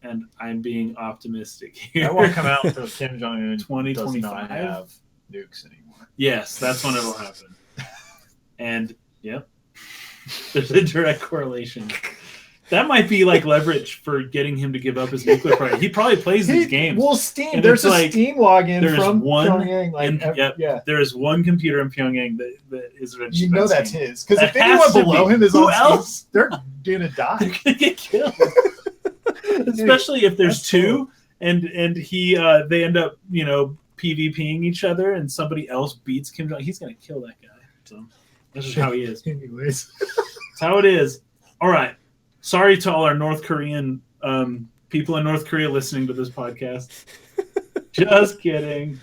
and I'm being optimistic here. That won't come out until Kim Jong-un 2025 does not have nukes anymore. Yes, that's when it'll happen. And yep, there's a direct correlation. That might be like leverage for getting him to give up his nuclear program. He probably plays these games. Well, Steam. And There's a like, Steam login from one Pyongyang. Like, yeah, there is one computer in Pyongyang that is registered. You know that's Steam. his. Because if That anyone has to below be. him is Who on else? Steam, they're gonna die. They're gonna get killed. Especially if there's That's two, cool. and they end up PvPing each other, and somebody else beats Kim Jong. He's gonna kill that guy. So that's just how he is. Anyways, That's how it is. All right. Sorry to all our North Korean people in North Korea listening to this podcast. Just kidding.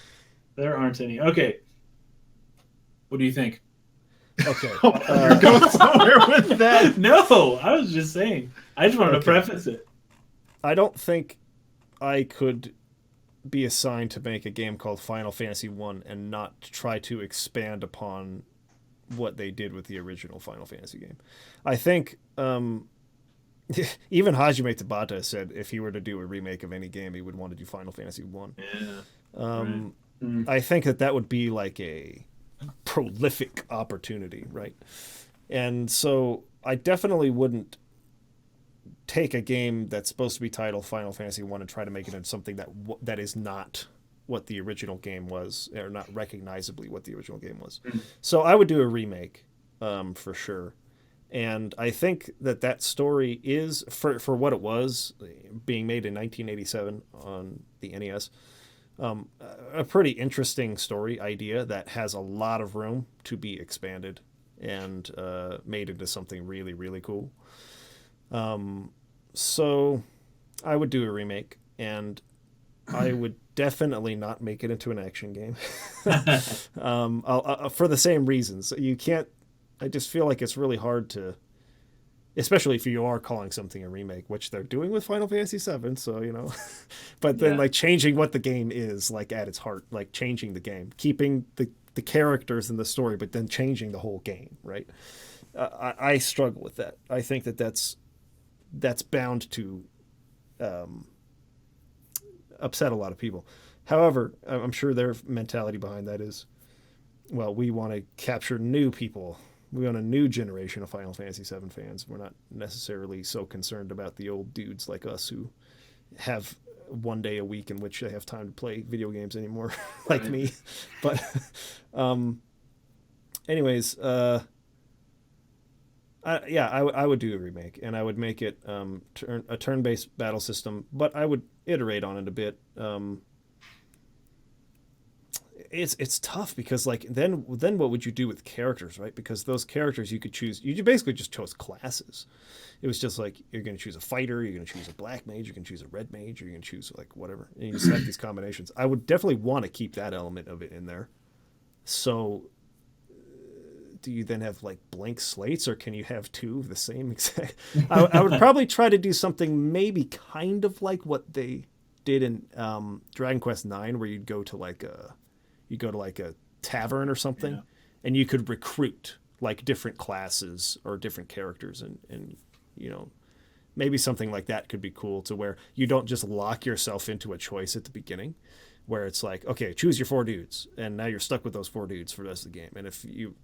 There aren't any. Okay. What do you think? Okay. you're going somewhere with that. No, I was just saying. I just wanted to Okay. preface it. I don't think I could be assigned to make a game called Final Fantasy I and not try to expand upon what they did with the original Final Fantasy game. I think even Hajime Tabata said if he were to do a remake of any game, he would want to do Final Fantasy I. Yeah. I think that would be like a prolific opportunity, right? And so I definitely wouldn't take a game that's supposed to be titled Final Fantasy I and try to make it into something that is not what the original game was, or not recognizably what the original game was. So I would do a remake for sure. And I think that story is, for what it was, being made in 1987 on the NES, a pretty interesting story idea that has a lot of room to be expanded and made into something really, really cool. So I would do a remake, and I would definitely not make it into an action game for the same reasons. You can't. I just feel like it's really hard to, especially if you are calling something a remake, which they're doing with Final Fantasy VII. So but then like changing what the game is, like at its heart, like changing the game, keeping the characters in the story, but then changing the whole game, right? I struggle with that. I think that's bound to upset a lot of people. However, I'm sure their mentality behind that is, well, we want to capture new people. We want a new generation of Final Fantasy VII fans. We're not necessarily so concerned about the old dudes like us who have one day a week in which they have time to play video games anymore, like me. But anyways, I would do a remake, and I would make it a turn-based battle system, but I would iterate on it a bit. It's tough because like then what would you do with characters, right? Because those characters you could choose, you basically just chose classes. It was just like you're going to choose a fighter, you're going to choose a black mage, you're going to choose a red mage, you're going to choose like whatever, and you just have these combinations. I would definitely want to keep that element of it in there. So do you then have like blank slates, or can you have two of the same exact? I would probably try to do something maybe kind of like what they did in Dragon Quest IX, where you'd go to like a tavern or something, and you could recruit like different classes or different characters, and you know, maybe something like that could be cool, to where you don't just lock yourself into a choice at the beginning, where it's like, okay, choose your 4 dudes, and now you're stuck with those 4 dudes for the rest of the game. And if you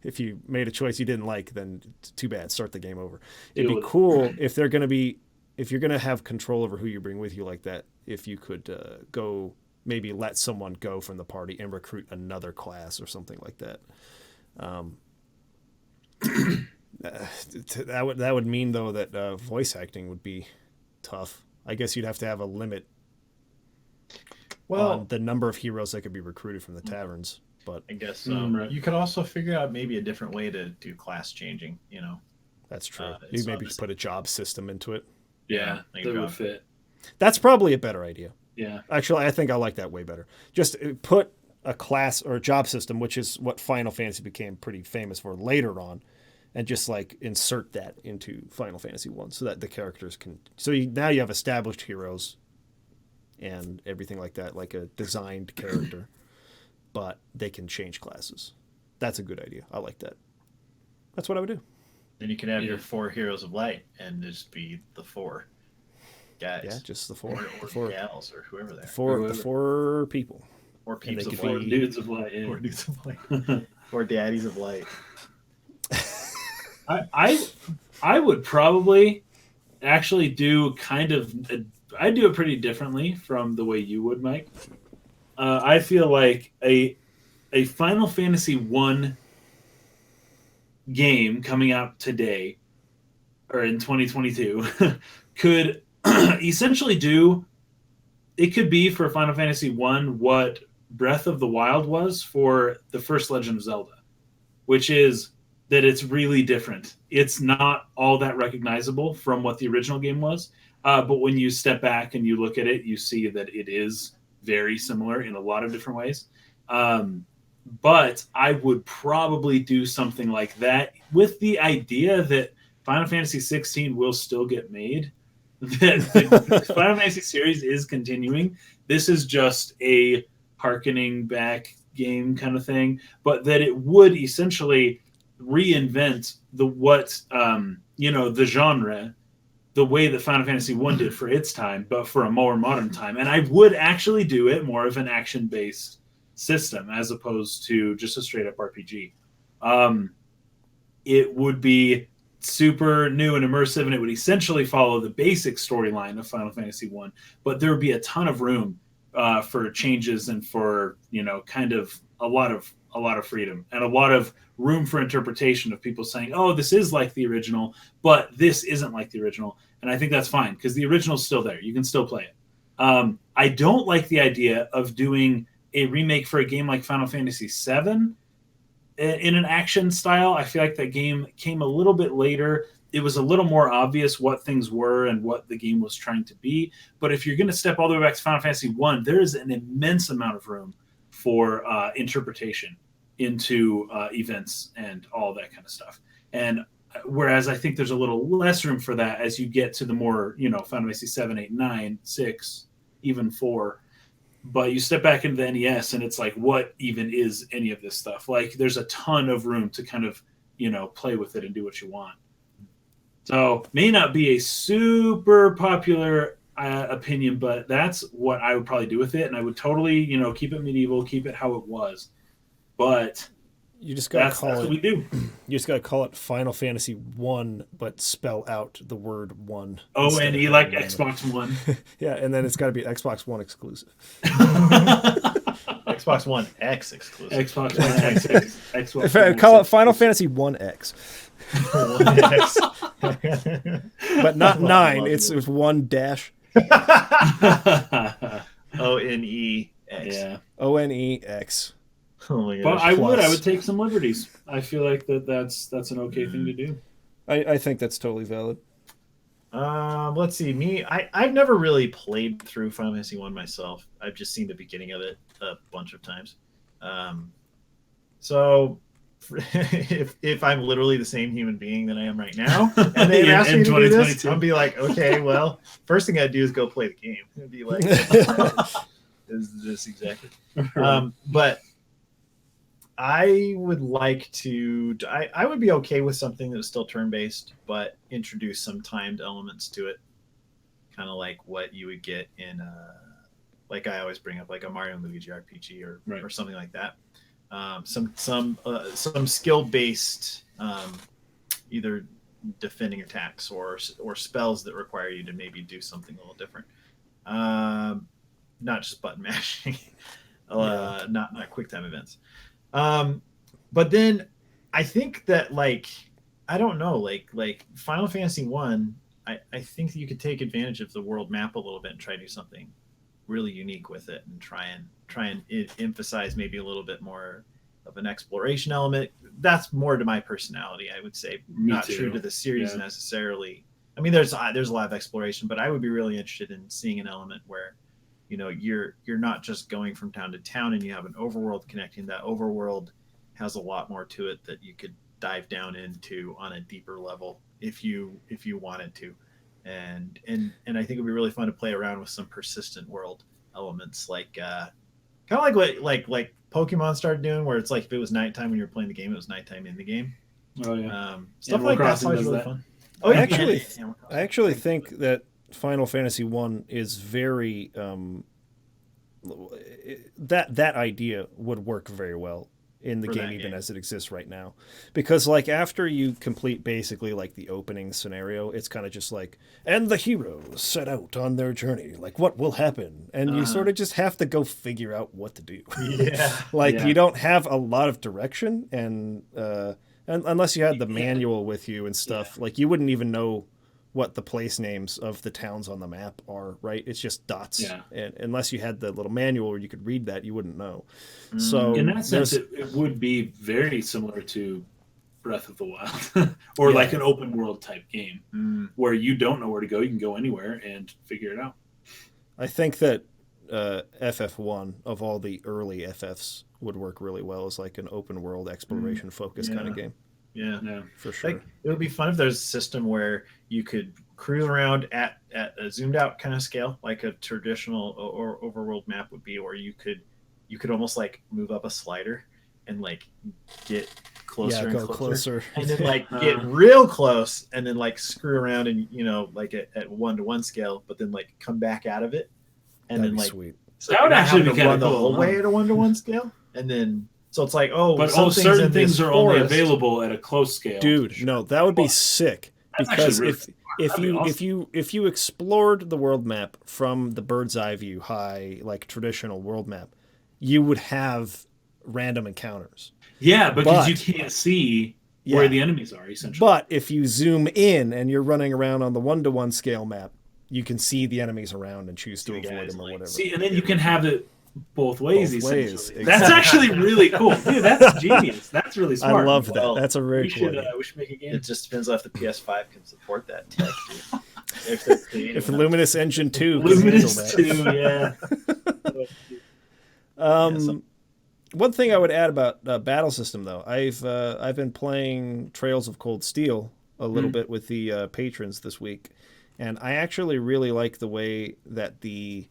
if you made a choice you didn't like, then too bad, start the game over. It'd be cool if you're going to have control over who you bring with you like that, if you could go maybe let someone go from the party and recruit another class or something like that. That would mean though that voice acting would be tough. I guess you'd have to have a limit on the number of heroes that could be recruited from the taverns. But I guess you could also figure out maybe a different way to do class changing. You know, that's true. You maybe put a job system into it. Yeah, that would fit. That's probably a better idea. Yeah. Actually, I think I like that way better. Just put a class or a job system, which is what Final Fantasy became pretty famous for later on, and just like insert that into Final Fantasy 1 so that the characters can... So now you have established heroes and everything like that, like a designed character, but they can change classes. That's a good idea. I like that. That's what I would do. Then you can have your 4 heroes of light and just be the 4 guys. Yeah, just the 4. Or the 4 gals, or whoever they are. The 4 people. 4 peeps of 4 dudes of light. Yeah. 4 dudes of light. 4 daddies of light. I would probably actually do I'd do it pretty differently from the way you would, Mike. I feel like a Final Fantasy 1 game coming out today or in 2022 could essentially it could be for Final Fantasy 1 what Breath of the Wild was for the first Legend of Zelda, which is that it's really different. It's not all that recognizable from what the original game was, but when you step back and you look at it, you see that it is very similar in a lot of different ways. But I would probably do something like that with the idea that Final Fantasy 16 will still get made, that the Final Fantasy series is continuing. This is just a harkening back game kind of thing, but that it would essentially reinvent the genre the way that Final Fantasy 1 did for its time, but for a more modern time. And I would actually do it more of an action-based system as opposed to just a straight-up RPG. It would be super new and immersive, and it would essentially follow the basic storyline of Final Fantasy 1, but there would be a ton of room for changes and for, kind of a lot of freedom and a lot of room for interpretation of people saying, oh, this is like the original, but this isn't like the original. And I think that's fine because the original is still there. You can still play it. I don't like the idea of doing a remake for a game like Final Fantasy VII in an action style. I feel like that game came a little bit later. It was a little more obvious what things were and what the game was trying to be. But if you're going to step all the way back to Final Fantasy 1, there is an immense amount of room for interpretation into events and all that kind of stuff. And whereas I think there's a little less room for that as you get to the more, Final Fantasy 7, 8, 9, 6, even 4. But you step back into the NES and it's like, what even is any of this stuff? Like, there's a ton of room to kind of, play with it and do what you want. So may not be a super popular opinion, but that's what I would probably do with it. And I would totally, keep it medieval, keep it how it was. But You just gotta That's call what it. we do. You just gotta call it Final Fantasy 1, but spell out the word one. ONE like Xbox One. Yeah, and then it's got to be Xbox One exclusive. Xbox One X exclusive. Xbox One X. Xbox If One I X call it exclusive. Final Fantasy 1X, One X. but not 9. It's 1 dash ONE X. Yeah. ONEX. Oh my But gosh. I Plus. would take some liberties. I feel like that's an okay thing to do. I think that's totally valid. Let's see. I've never really played through Final Fantasy 1 myself. I've just seen the beginning of it a bunch of times. So if I'm literally the same human being that I am right now, and they ask me to do this, I'll be like, okay, well, first thing I'd do is go play the game. It'd be like, is this exactly? But I would like to. I would be okay with something that was still turn-based, but introduce some timed elements to it, kind of like what you would get in, like I always bring up, like a Mario and Luigi RPG or something like that. Some skill-based, either defending attacks or spells that require you to maybe do something a little different. Not just button mashing, not quick time events. But then I think that I don't know, like Final Fantasy 1, I think that you could take advantage of the world map a little bit and try to do something really unique with it and try and emphasize maybe a little bit more of an exploration element. That's more to my personality, I would say. Not true to the series necessarily. I mean, there's a lot of exploration, but I would be really interested in seeing an element where, you know, you're not just going from town to town and you have an overworld connecting. That overworld has a lot more to it that you could dive down into on a deeper level if you wanted to. And I think it'd be really fun to play around with some persistent world elements, like kind of like what like Pokemon started doing, where it's like if it was nighttime when you're playing the game, it was nighttime in the game. Oh yeah, stuff like that's always really fun. Oh, I actually think that Final Fantasy 1 is very that idea would work very well in the game, even as it exists right now, because like after you complete basically like the opening scenario, it's kind of just like, and the heroes set out on their journey, like what will happen, and you sort of just have to go figure out what to do. You don't have a lot of direction, and unless you had the manual with you and stuff, like you wouldn't even know what the place names of the towns on the map are, right? It's just dots. Yeah. And unless you had the little manual where you could read that, you wouldn't know. So in that sense, it would be very similar to Breath of the Wild or like an open world type game where you don't know where to go. You can go anywhere and figure it out. I think that FF1 of all the early FFs would work really well as like an open world exploration focused kind of game. Yeah, for sure. Like, it would be fun if there's a system where you could cruise around at a zoomed out kind of scale, like a traditional or overworld map would be, or you could almost like move up a slider and like get closer and closer, and then like get real close, and then like screw around and like at 1-to-1 scale, but then like come back out of it, and that'd then be like sweet. So that would actually be kind of the cool, whole way at a 1-to-1 scale, and then. So it's like, certain things are only available at a close scale. Dude, no, that would be sick. Because if you explored the world map from the bird's eye view, high, like traditional world map, you would have random encounters. Yeah, because you can't see where the enemies are, essentially. But if you zoom in and you're running around on the 1-to-1 scale map, you can see the enemies around and choose to avoid them or whatever. See, and then you can have it both ways. Exactly. That's actually really cool. Dude, that's genius. That's really smart. I love that. That's a very cool idea. We should make a game. It just depends on if the PS5 can support that tech. If Luminous Engine 2 Luminous 2, yeah. One thing I would add about battle system, though, I've been playing Trails of Cold Steel a little bit with the patrons this week, and I actually really like the way that the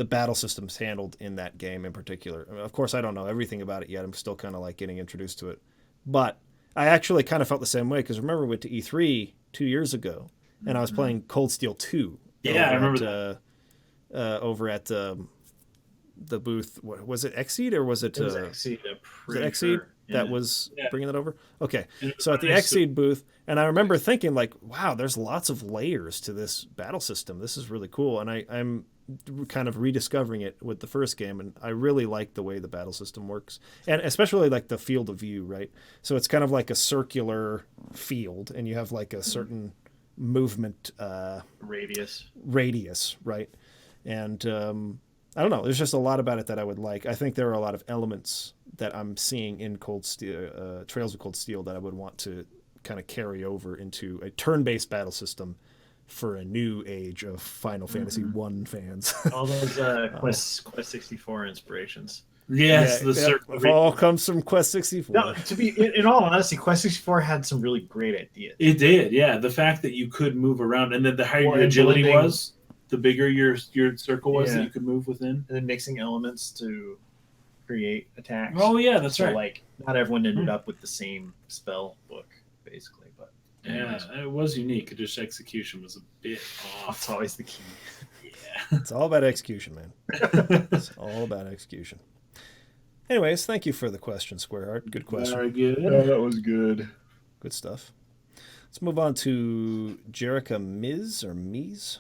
battle system's handled in that game in particular. I mean, of course, I don't know everything about it yet. I'm still kind of like getting introduced to it. But I actually kind of felt the same way, because remember we went to E3 2 years ago, and I was playing Cold Steel 2. Yeah, I remember that. Over at the booth. What was it, Exceed or was it? It was Exceed. Was it Exceed? that was bringing that over. Okay, so at the nice Xseed booth, and I remember thinking like, wow, there's lots of layers to this battle system. This is really cool, and I'm kind of rediscovering it with the first game, and I really like the way the battle system works, and especially like the field of view, right? So it's kind of like a circular field, and you have like a certain movement radius, right? And I don't know. There's just a lot about it that I would like. I think there are a lot of elements that I'm seeing in Cold Steel, Trails of Cold Steel, that I would want to kind of carry over into a turn-based battle system for a new age of Final Fantasy 1 fans. All those Quest 64 inspirations. Yes, it all comes from Quest 64. No, to be in all honesty, Quest 64 had some really great ideas. It did, yeah. The fact that you could move around, and then the higher your agility was, the bigger your circle was that you could move within. And then mixing elements to create attacks. Oh yeah, that's right. Like not everyone ended up with the same spell book, basically, but anyways. Yeah, it was unique. Just execution was a bit off. It's always the key. Yeah, it's all about execution, man. It's all about execution. Anyways, thank you for the question, Squareheart. Good question. Very good. Oh, that was good. Good stuff. Let's move on to Jerica Mies.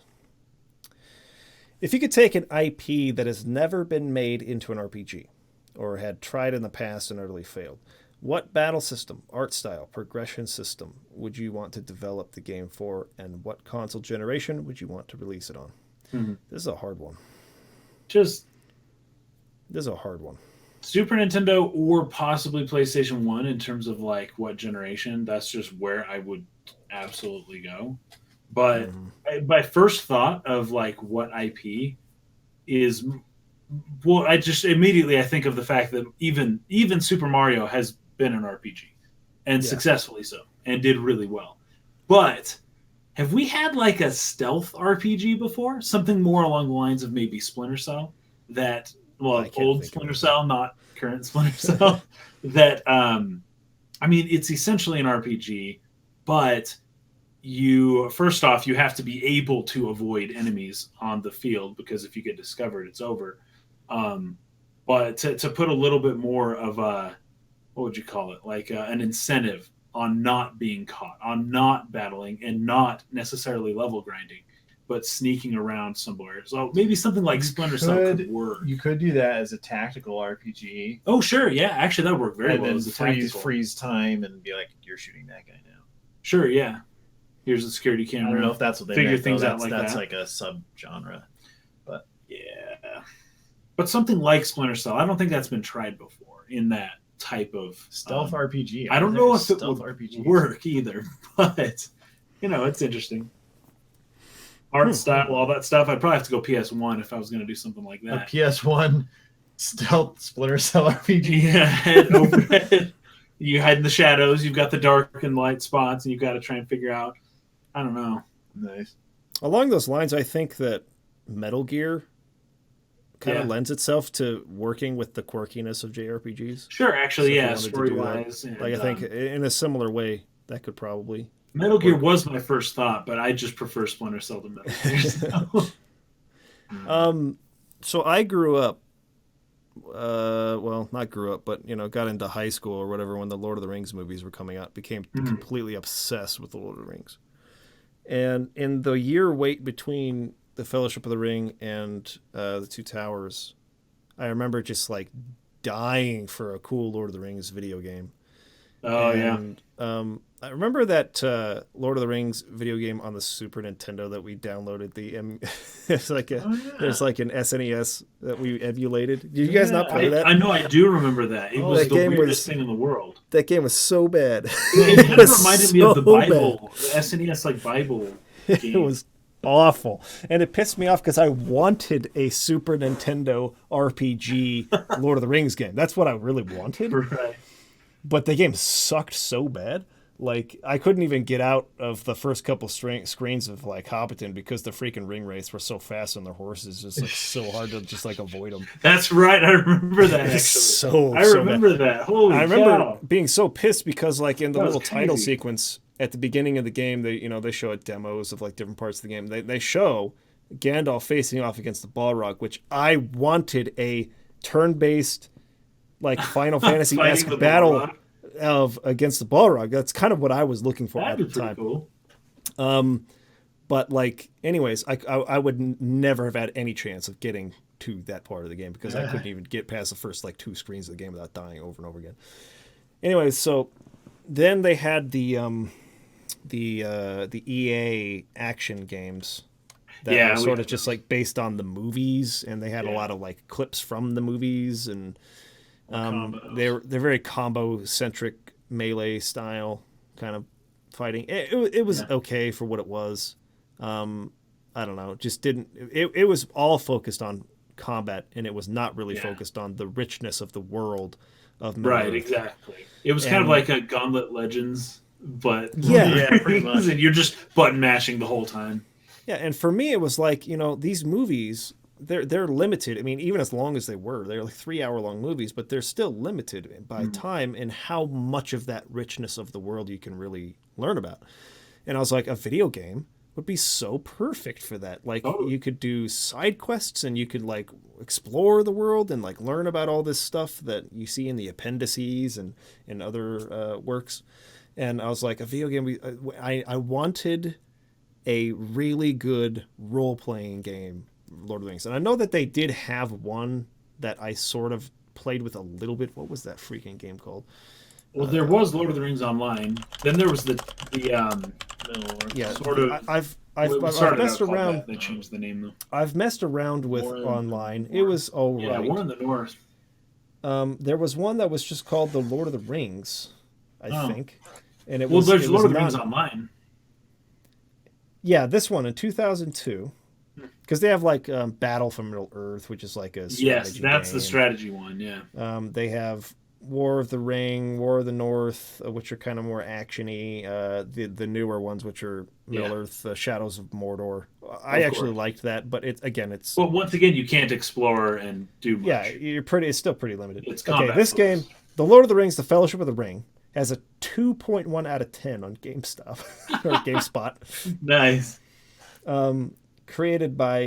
If you could take an IP that has never been made into an RPG, or had tried in the past and utterly failed, what battle system, art style, progression system would you want to develop the game for, and what console generation would you want to release it on? Mm-hmm. This is a hard one. This is a hard one. Super Nintendo or possibly PlayStation 1 in terms of like what generation. That's just where I would absolutely go. But my first thought of like what IP is, well, I think of the fact that even Super Mario has been an RPG, and successfully so, and did really well. But have we had like a stealth RPG before? Something more along the lines of maybe Splinter Cell, that old Splinter Cell, not current Splinter Cell. That I mean, it's essentially an RPG, but first off, you have to be able to avoid enemies on the field, because if you get discovered, it's over. But to put a little bit more of a, what would you call it? Like an incentive on not being caught, on not battling, and not necessarily level grinding, but sneaking around somewhere. So maybe something like Splinter Cell could work. You could do that as a tactical RPG. Oh, sure. Yeah, actually, that would work very well as a tactical. Freeze time and be like, you're shooting that guy now. Sure, yeah. Here's the security camera. I don't know if that's what they figure meant, things out like that's that. Like a sub-genre. But yeah. But something like Splinter Cell, I don't think that's been tried before in that type of stealth RPG. I don't know if it would work either, but it's interesting. Art style, all that stuff. I'd probably have to go PS1 if I was going to do something like that. A PS1 stealth Splinter Cell RPG. Yeah, head over head. You hide in the shadows. You've got the dark and light spots, and you've got to try and figure out. I don't know. Nice. Along those lines, I think that Metal Gear kind of lends itself to working with the quirkiness of JRPGs. Sure, actually, story-wise. Like, I think in a similar way, that could probably... Metal Gear was my first thought, but I just prefer Splinter Cell to Metal Gear. So I grew up, not grew up, but, got into high school or whatever when the Lord of the Rings movies were coming out, became completely obsessed with the Lord of the Rings. And in the year wait between the Fellowship of the Ring and the Two Towers, I remember just like dying for a cool Lord of the Rings video game. Oh, and, I remember that Lord of the Rings video game on the Super Nintendo that we downloaded. There's like an SNES that we emulated. Did you guys not play that? I know, I do remember that. It was the weirdest thing in the world. That game was so bad. It reminded me of the Bible, the SNES Bible game. It was awful, and it pissed me off because I wanted a Super Nintendo RPG Lord of the Rings game. That's what I really wanted. Right. But the game sucked so bad. Like, I couldn't even get out of the first couple screens of, like, Hobbiton because the freaking ring wraiths were so fast on their horses. Just, like, so hard to just, like, avoid them. That's right. I remember that, actually. I remember that. Holy cow. I remember being so pissed because, like, in the little title sequence at the beginning of the game, they show demos of, like, different parts of the game. They show Gandalf facing off against the Balrog, which I wanted a turn-based, like Final Fantasy-esque battle against the Balrog. That's kind of what I was looking for at the time. Cool. But like, anyways, I would never have had any chance of getting to that part of the game because I couldn't even get past the first like 2 screens of the game without dying over and over again. Anyways, so then they had the EA action games that were sort of just like based on the movies, and they had a lot of like clips from the movies, and they're very combo centric melee style kind of fighting. It was okay for what it was. I don't know, just didn't. It was all focused on combat, and it was not really focused on the richness of the world of Middle-earth. Exactly. It was kind of like a Gauntlet Legends, but pretty much. And you're just button mashing the whole time. Yeah, and for me, it was like, you know, these movies, they're limited. I mean, even as long as they're like 3-hour-long movies, but they're still limited by time and how much of that richness of the world you can really learn about. And I was like, a video game would be so perfect for that. Like, you could do side quests, and you could like explore the world and like learn about all this stuff that you see in the appendices and in other works. And I was like, a video game. I wanted a really good role-playing game, Lord of the Rings. And I know that they did have one that I sort of played with a little bit. What was that freaking game called? Well, there was Lord of the Rings Online. Then there was the sort of. I've messed around. They changed the name though. I've messed around with online. It was all right. Yeah, War in the North. There was one that was just called the Lord of the Rings, I think, and it was. Well, there's Lord of the Rings Online. Yeah, this one in 2002, because they have like Battle for Middle Earth, which is like a strategy that's game. The strategy one. Yeah. They have War of the Ring, War of the North, which are kind of more actiony. The newer ones, which are Middle Earth, Shadows of Mordor. I actually liked that, but it's. Well, once again, you can't explore and do much. Yeah, it's still pretty limited. It's combat this game, The Lord of the Rings, The Fellowship of the Ring, has a 2.1 out of 10 on GameStop or GameSpot. Nice. Created by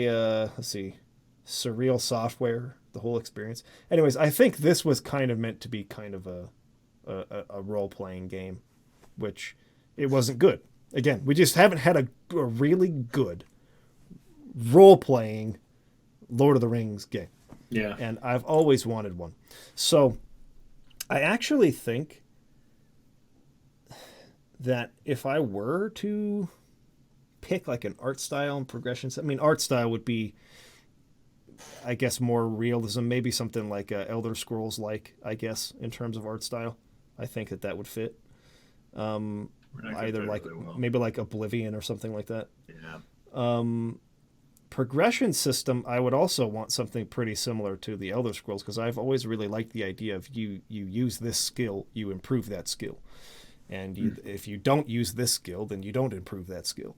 Surreal Software. The whole experience. Anyways, I think this was kind of meant to be kind of a role-playing game, which it wasn't good. Again, we just haven't had a really good role-playing Lord of the Rings game. Yeah. And I've always wanted one. So I actually think that if I were to pick like an art style and progression, I mean, art style would be, I guess, more realism, maybe something like Elder Scrolls like, I guess, in terms of art style. I think that would fit. Either like maybe like Oblivion or something like that. Yeah. Progression system, I would also want something pretty similar to the Elder Scrolls, because I've always really liked the idea of you use this skill, you improve that skill. And if you don't use this skill, then you don't improve that skill.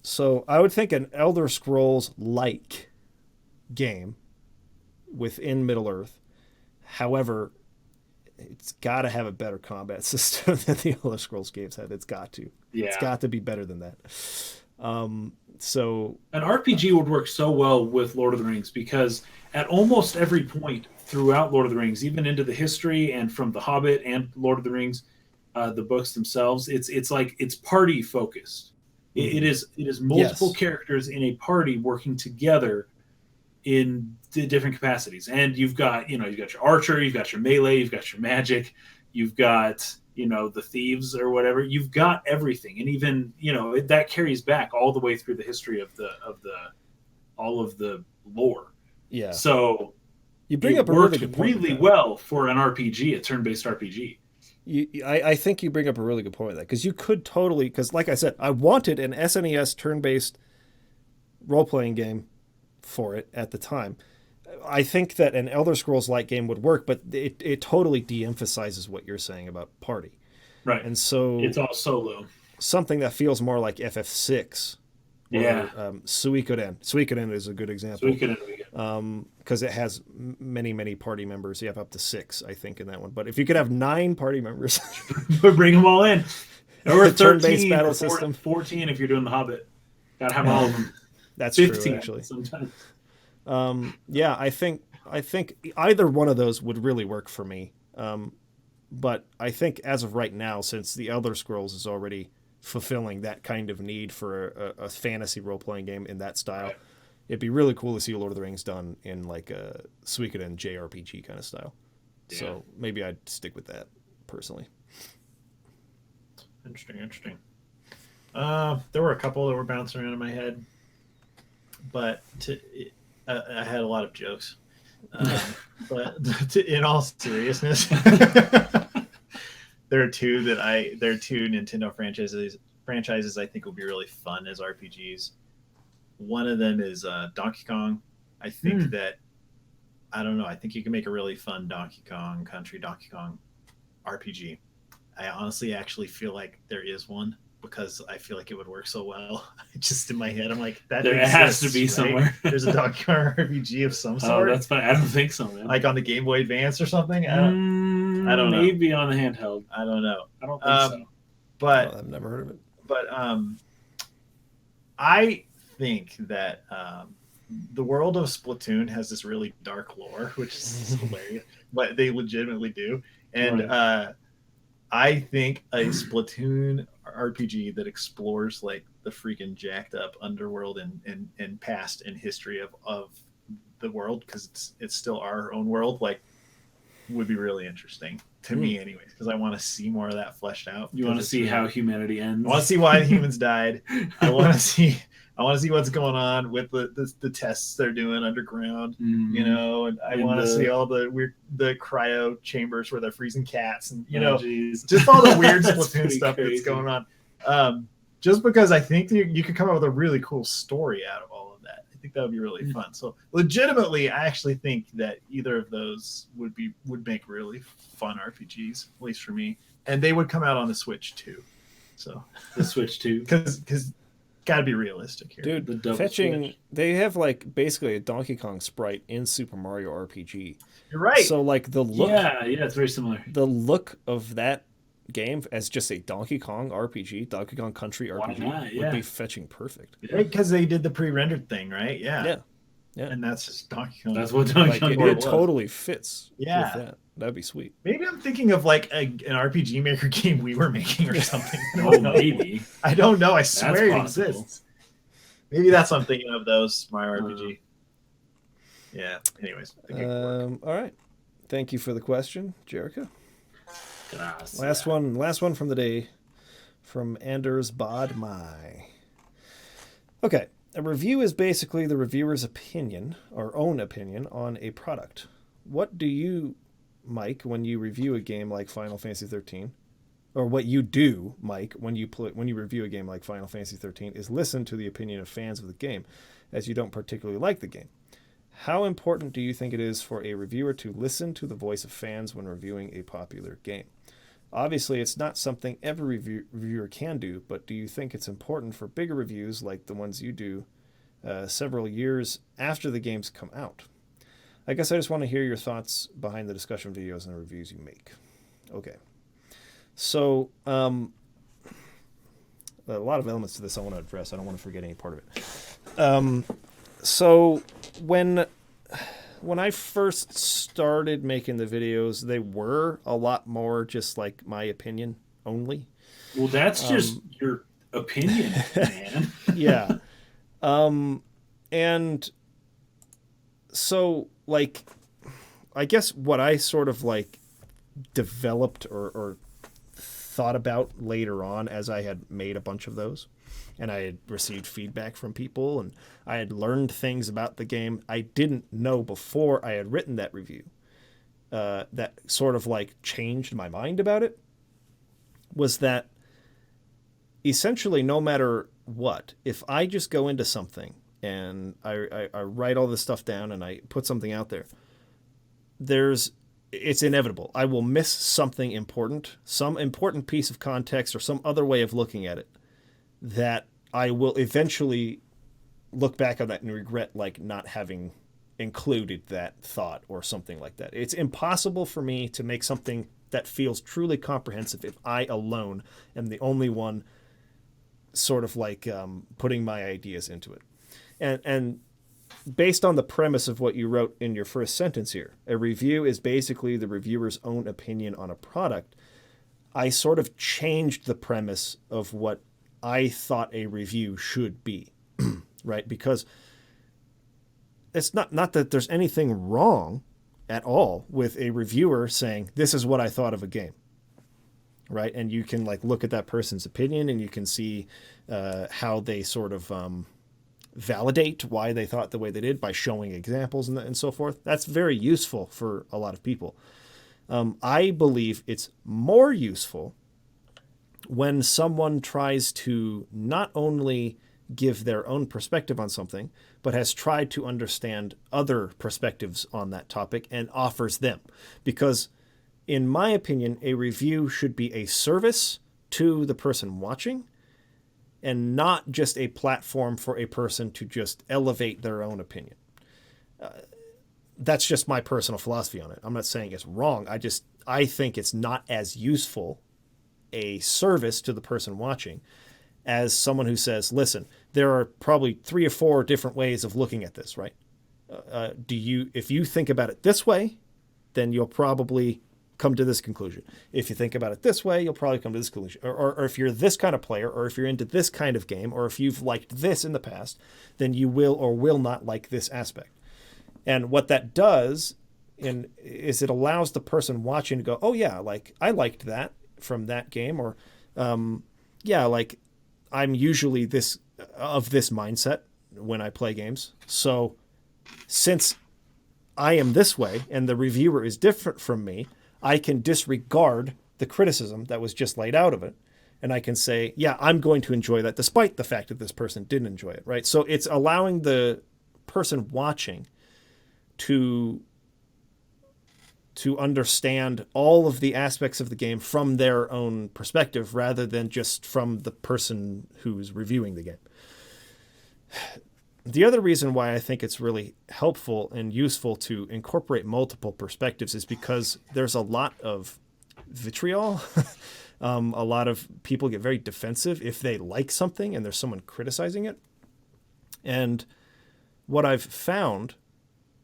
So I would think an Elder Scrolls-like game within Middle-earth. However, it's got to have a better combat system than the Elder Scrolls games have. It's got to. Yeah. It's got to be better than that. So an RPG would work so well with Lord of the Rings, because at almost every point throughout Lord of the Rings, even into the history and from The Hobbit and Lord of the Rings, the books themselves, it's like it's party focused. It is multiple characters in a party working together in the different capacities. And you've got your archer, you've got your melee, you've got your magic, you've got the thieves or whatever. You've got everything, and even that carries back all the way through the history of all of the lore. Yeah. So you bring up a really good point. Really well for an RPG, a turn-based RPG. I think you bring up a really good point with that, because you could totally, because like I said, I wanted an SNES turn-based role-playing game for it at the time. I think that an Elder Scrolls-like game would work, but it totally de-emphasizes what you're saying about party. Right. And so it's all solo. Something that feels more like FF6. Yeah. Suikoden. Suikoden is a good example. Suikoden. Because it has many, many party members. You have up to 6, I think, in that one. But if you could have 9 party members, bring them all in. Or 13 battle system. 14 if you're doing The Hobbit. Gotta have all of them. That's 15 true, actually. Sometimes. Yeah, I think I think either one of those would really work for me. But I think as of right now, since the Elder Scrolls is already fulfilling that kind of need for a fantasy role-playing game in that style, it'd be really cool to see Lord of the Rings done in like a Suikoden JRPG kind of style. Yeah. So maybe I'd stick with that personally. Interesting. There were a couple that were bouncing around in my head, but I had a lot of jokes. But in all seriousness, there are two Nintendo franchises I think will be really fun as RPGs. One of them is Donkey Kong. I think that I don't know. I think you can make a really fun Donkey Kong RPG. I honestly actually feel like there is one because I feel like it would work so well. Just in my head, I'm like, that there has to be right? Somewhere. There's a Donkey Kong RPG of some sort. Oh, that's fine. I don't think so, man. Like on the Game Boy Advance or something. I don't know. Maybe on the handheld. I don't know. I don't think so. But I've never heard of it. But I think that the world of Splatoon has this really dark lore, which is hilarious, but they legitimately do. And I think a Splatoon RPG that explores like the freaking jacked up underworld and past and history of the world, because it's still our own world, like would be really interesting to me anyways, because I want to see more of that fleshed out. You want to see how humanity ends. I want to see why the humans died. I want to see what's going on with the tests they're doing underground, you know, and I want to see all the cryo chambers where they're freezing cats and, you know, just all the weird Splatoon stuff that's going on. Just because I think you could come up with a really cool story out of all of that. I think that would be really fun. So legitimately, I actually think that either of those would make really fun RPGs, at least for me. And they would come out on the Switch too. So the Switch too, because gotta be realistic here, dude. They have like basically a Donkey Kong sprite in Super Mario RPG. You're right. So like the look, it's very similar. The look of that game as just a Donkey Kong RPG, Donkey Kong Country RPG, would be fetching perfect. Because they did the pre-rendered thing, right? Yeah. And that's just Donkey Kong. That's what Donkey Kong it totally fits. With that. That'd be sweet. Maybe I'm thinking of like an RPG Maker game we were making or something. Maybe. I don't know. I swear it exists. Maybe that's what I'm thinking of, those Mario RPG. Yeah. Anyways. All right. Thank you for the question, Jericho. Gracias. Last one from the day, from Anders Bodmai. Okay. A review is basically the reviewer's opinion, or own opinion, on a product. What do you, Mike, when you review a game like Final Fantasy 13, or what you do, Mike, when you review a game like Final Fantasy 13, is listen to the opinion of fans of the game, as you don't particularly like the game. How important do you think it is for a reviewer to listen to the voice of fans when reviewing a popular game? Obviously, it's not something every reviewer can do, but do you think it's important for bigger reviews like the ones you do several years after the games come out? I guess I just want to hear your thoughts behind the discussion videos and the reviews you make. Okay. So, a lot of elements to this I want to address. I don't want to forget any part of it. So, when I first started making the videos, they were a lot more just like my opinion only. Well, that's just your opinion, man. Yeah. And so, like, I guess what I sort of like developed or thought about later on as I had made a bunch of those, and I had received feedback from people, and I had learned things about the game I didn't know before I had written that review, that sort of like changed my mind about it, was that essentially no matter what, if I just go into something and I write all this stuff down and I put something out there, it's inevitable. I will miss something important, some important piece of context or some other way of looking at it, that I will eventually look back on that and regret like not having included that thought or something like that. It's impossible for me to make something that feels truly comprehensive if I alone am the only one sort of like putting my ideas into it. And based on the premise of what you wrote in your first sentence here, a review is basically the reviewer's own opinion on a product. I sort of changed the premise of what I thought a review should be, right? Because it's not that there's anything wrong at all with a reviewer saying, this is what I thought of a game, right? And you can like look at that person's opinion and you can see how they sort of validate why they thought the way they did by showing examples and so forth. That's very useful for a lot of people. I believe it's more useful when someone tries to not only give their own perspective on something, but has tried to understand other perspectives on that topic and offers them. Because in my opinion, a review should be a service to the person watching and not just a platform for a person to just elevate their own opinion. That's just my personal philosophy on it. I'm not saying it's wrong. I think it's not as useful a service to the person watching as someone who says, listen, there are probably 3 or 4 different ways of looking at this, right? If you think about it this way, then you'll probably come to this conclusion. If you think about it this way, you'll probably come to this conclusion. Or if you're this kind of player, or if you're into this kind of game, or if you've liked this in the past, then you will or will not like this aspect. And what that does is it allows the person watching to go, oh yeah, like I liked that from that game, or yeah, like I'm usually this mindset when I play games. So since I am this way and the reviewer is different from me, I can disregard the criticism that was just laid out of it. And I can say, yeah, I'm going to enjoy that despite the fact that this person didn't enjoy it, right? So it's allowing the person watching to understand all of the aspects of the game from their own perspective rather than just from the person who's reviewing the game. The other reason why I think it's really helpful and useful to incorporate multiple perspectives is because there's a lot of vitriol. A lot of people get very defensive if they like something and there's someone criticizing it. And what I've found,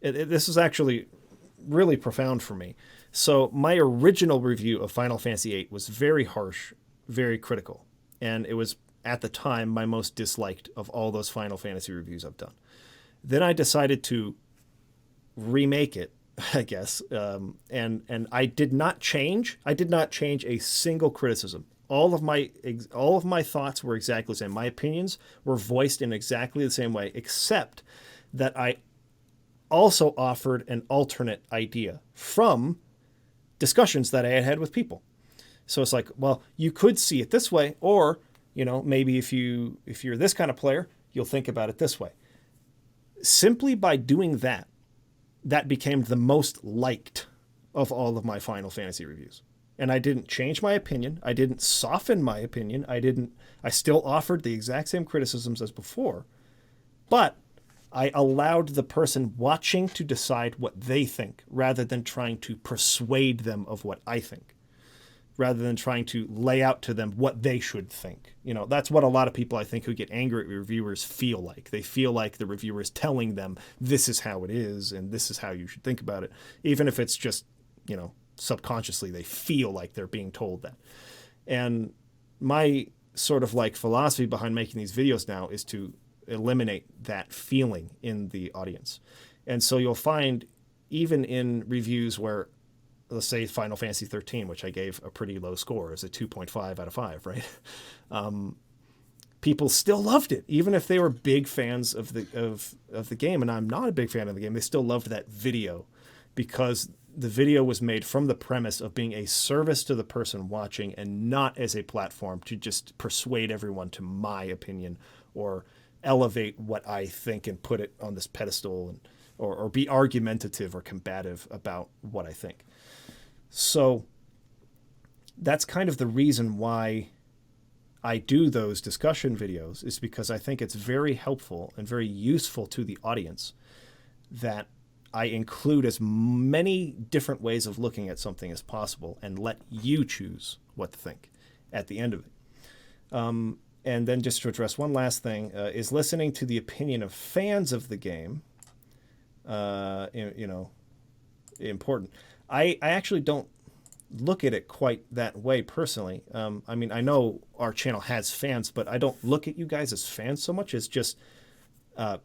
this is actually really profound for me. So my original review of Final Fantasy VIII was very harsh, very critical. And it was, at the time, my most disliked of all those Final Fantasy reviews I've done. Then I decided to remake it, I guess. And I did not change. I did not change a single criticism. All of my thoughts were exactly the same. My opinions were voiced in exactly the same way, except that I also offered an alternate idea from discussions that I had had with people. So it's like, well, you could see it this way, or, you know, maybe if you're this kind of player, you'll think about it this way. Simply by doing that became the most liked of all of my Final Fantasy reviews. And I didn't change my opinion. I didn't soften my opinion. I still offered the exact same criticisms as before, but I allowed the person watching to decide what they think rather than trying to persuade them of what I think, rather than trying to lay out to them what they should think. You know, that's what a lot of people I think who get angry at reviewers feel like. They feel like the reviewer is telling them this is how it is and this is how you should think about it. Even if it's just, you know, subconsciously they feel like they're being told that. And my sort of like philosophy behind making these videos now is to eliminate that feeling in the audience. And so you'll find even in reviews where, let's say Final Fantasy 13, which I gave a pretty low score as a 2.5 out of 5, right? People still loved it, even if they were big fans of the game. And I'm not a big fan of the game. They still loved that video because the video was made from the premise of being a service to the person watching and not as a platform to just persuade everyone to my opinion or elevate what I think and put it on this pedestal and or be argumentative or combative about what I think. So that's kind of the reason why I do those discussion videos, is because I think it's very helpful and very useful to the audience that I include as many different ways of looking at something as possible and let you choose what to think at the end of it. And then just to address one last thing, is listening to the opinion of fans of the game important. I actually don't look at it quite that way personally. I mean, I know our channel has fans, but I don't look at you guys as fans so much as just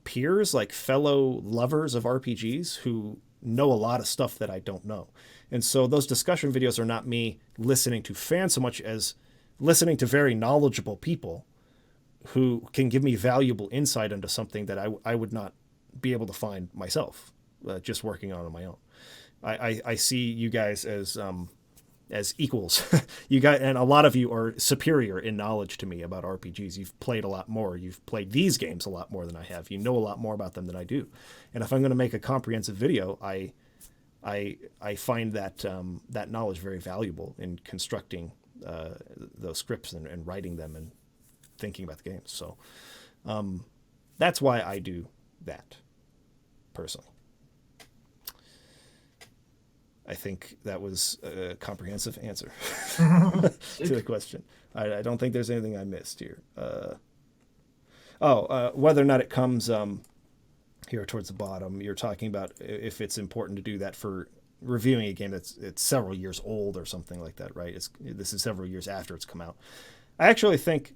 peers, like fellow lovers of RPGs who know a lot of stuff that I don't know. And so those discussion videos are not me listening to fans so much as listening to very knowledgeable people who can give me valuable insight into something that I would not be able to find myself, just working on my own. I see you guys as equals. You guys, and a lot of you are superior in knowledge to me about RPGs. You've played a lot more. You've played these games a lot more than I have. You know a lot more about them than I do. And if I'm going to make a comprehensive video, I find that that knowledge very valuable in constructing those scripts and writing them and thinking about the games. So that's why I do that personally. I think that was a comprehensive answer to the question. I don't think there's anything I missed here. Whether or not it comes here towards the bottom, you're talking about if it's important to do that for reviewing a game it's several years old or something like that, right? This is several years after it's come out. I actually think,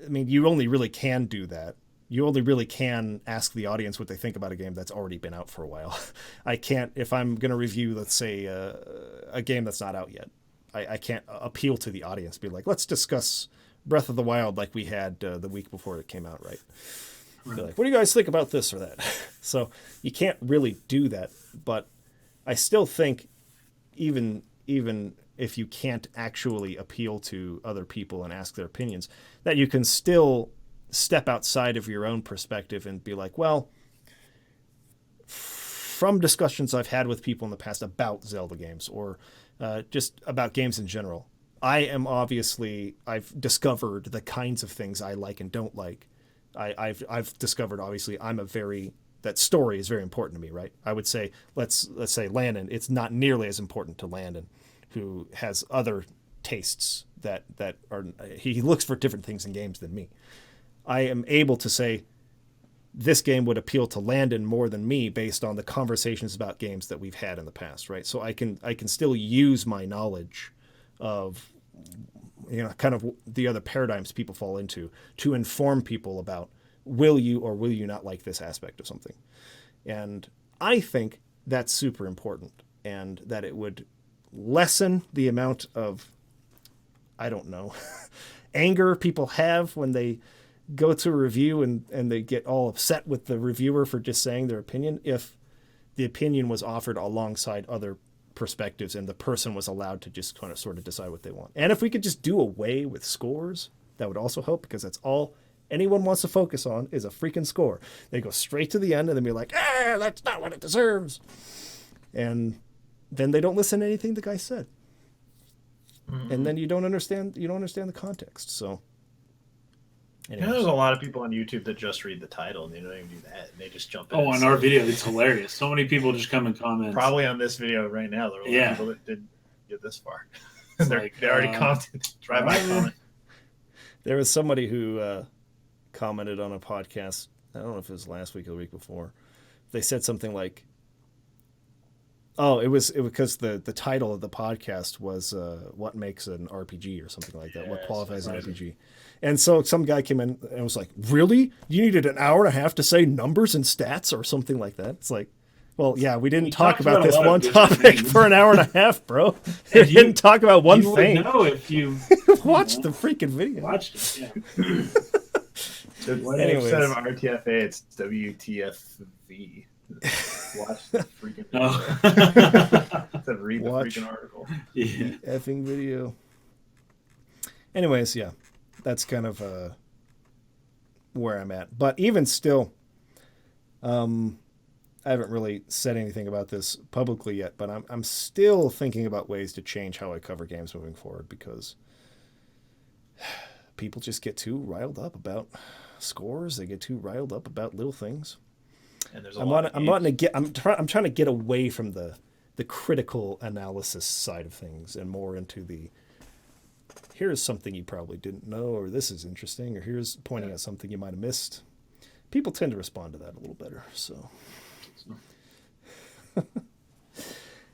I mean, you only really can do that. You only really can ask the audience what they think about a game that's already been out for a while. I can't, if I'm going to review, let's say, a game that's not out yet, I can't appeal to the audience, be like, let's discuss Breath of the Wild like we had the week before it came out, right? Be like, what do you guys think about this or that? So you can't really do that, but I still think even if you can't actually appeal to other people and ask their opinions, that you can still step outside of your own perspective and be like, well, from discussions I've had with people in the past about Zelda games or just about games in general, I've discovered the kinds of things I like and don't like. I've discovered, obviously, that story is very important to me, right? I would say, let's say Landon, it's not nearly as important to Landon, who has other tastes that are, he looks for different things in games than me. I am able to say this game would appeal to Landon more than me based on the conversations about games that we've had in the past, right? So I can still use my knowledge of, kind of the other paradigms people fall into to inform people about will you or will you not like this aspect of something. And I think that's super important, and that it would lessen the amount of, I don't know, anger people have when they go to a review and they get all upset with the reviewer for just saying their opinion, if the opinion was offered alongside other perspectives and the person was allowed to just kind of sort of decide what they want. And if we could just do away with scores, that would also help, because that's all anyone wants to focus on is a freaking score. They go straight to the end and then be like, that's not what it deserves. And then they don't listen to anything the guy said. Mm-hmm. And then you don't understand the context. So there's a lot of people on YouTube that just read the title and they don't even do that. And they just jump in. Oh, on our video, it's hilarious. So many people just come and comment. Probably on this video right now, there are a lot of people that didn't get this far. They already commented. Drive by comment. There was somebody who commented on a podcast. I don't know if it was last week or the week before. They said something like, it was because the title of the podcast was what makes an RPG or something like that. What qualifies an RPG? And so some guy came in and was like, really? You needed an hour and a half to say numbers and stats or something like that? It's like, well, yeah, we didn't talk about this one topic for an hour and a half, bro. We didn't talk about one thing. You would know if you watched the freaking video. Watched it, yeah. Instead of RTFA, it's WTFV. Watch the freaking video. Instead of read the freaking article. Yeah. Effing video. Anyways, yeah, that's kind of where I'm at. But even still, I haven't really said anything about this publicly yet, but I'm still thinking about ways to change how I cover games moving forward, because people just get too riled up about scores. They get too riled up about little things. And there's I'm trying to get away from the critical analysis side of things and more into the, here's something you probably didn't know, or this is interesting, or here's pointing at something you might have missed. People tend to respond to that a little better. So So.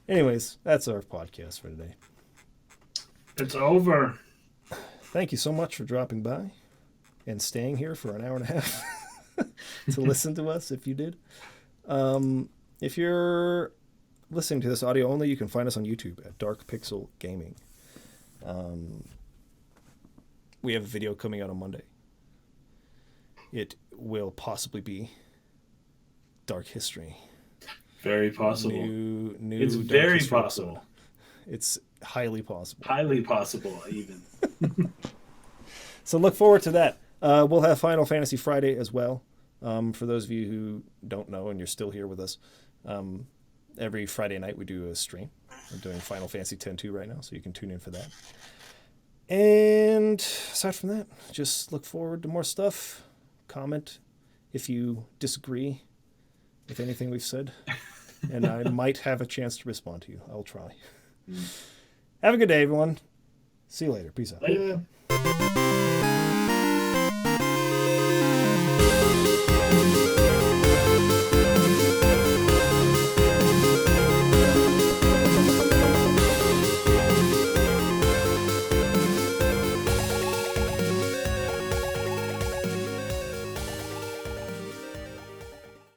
Anyways, that's our podcast for today. It's over. Thank you so much for dropping by and staying here for an hour and a half to listen to us, if you did. If you're listening to this audio only, you can find us on YouTube at Dark Pixel Gaming. We have a video coming out on Monday. It will possibly be Dark History. Very possible. New it's Dark very History possible. episode. It's highly possible. Highly possible, even. So look forward to that. We'll have Final Fantasy Friday as well. For those of you who don't know and you're still here with us, every Friday night we do a stream. We're doing Final Fantasy X-2 right now, so you can tune in for that. And aside from that, just look forward to more stuff. Comment if you disagree with anything we've said. And I might have a chance to respond to you. I'll try. Have a good day, everyone. See you later. Peace out. Later.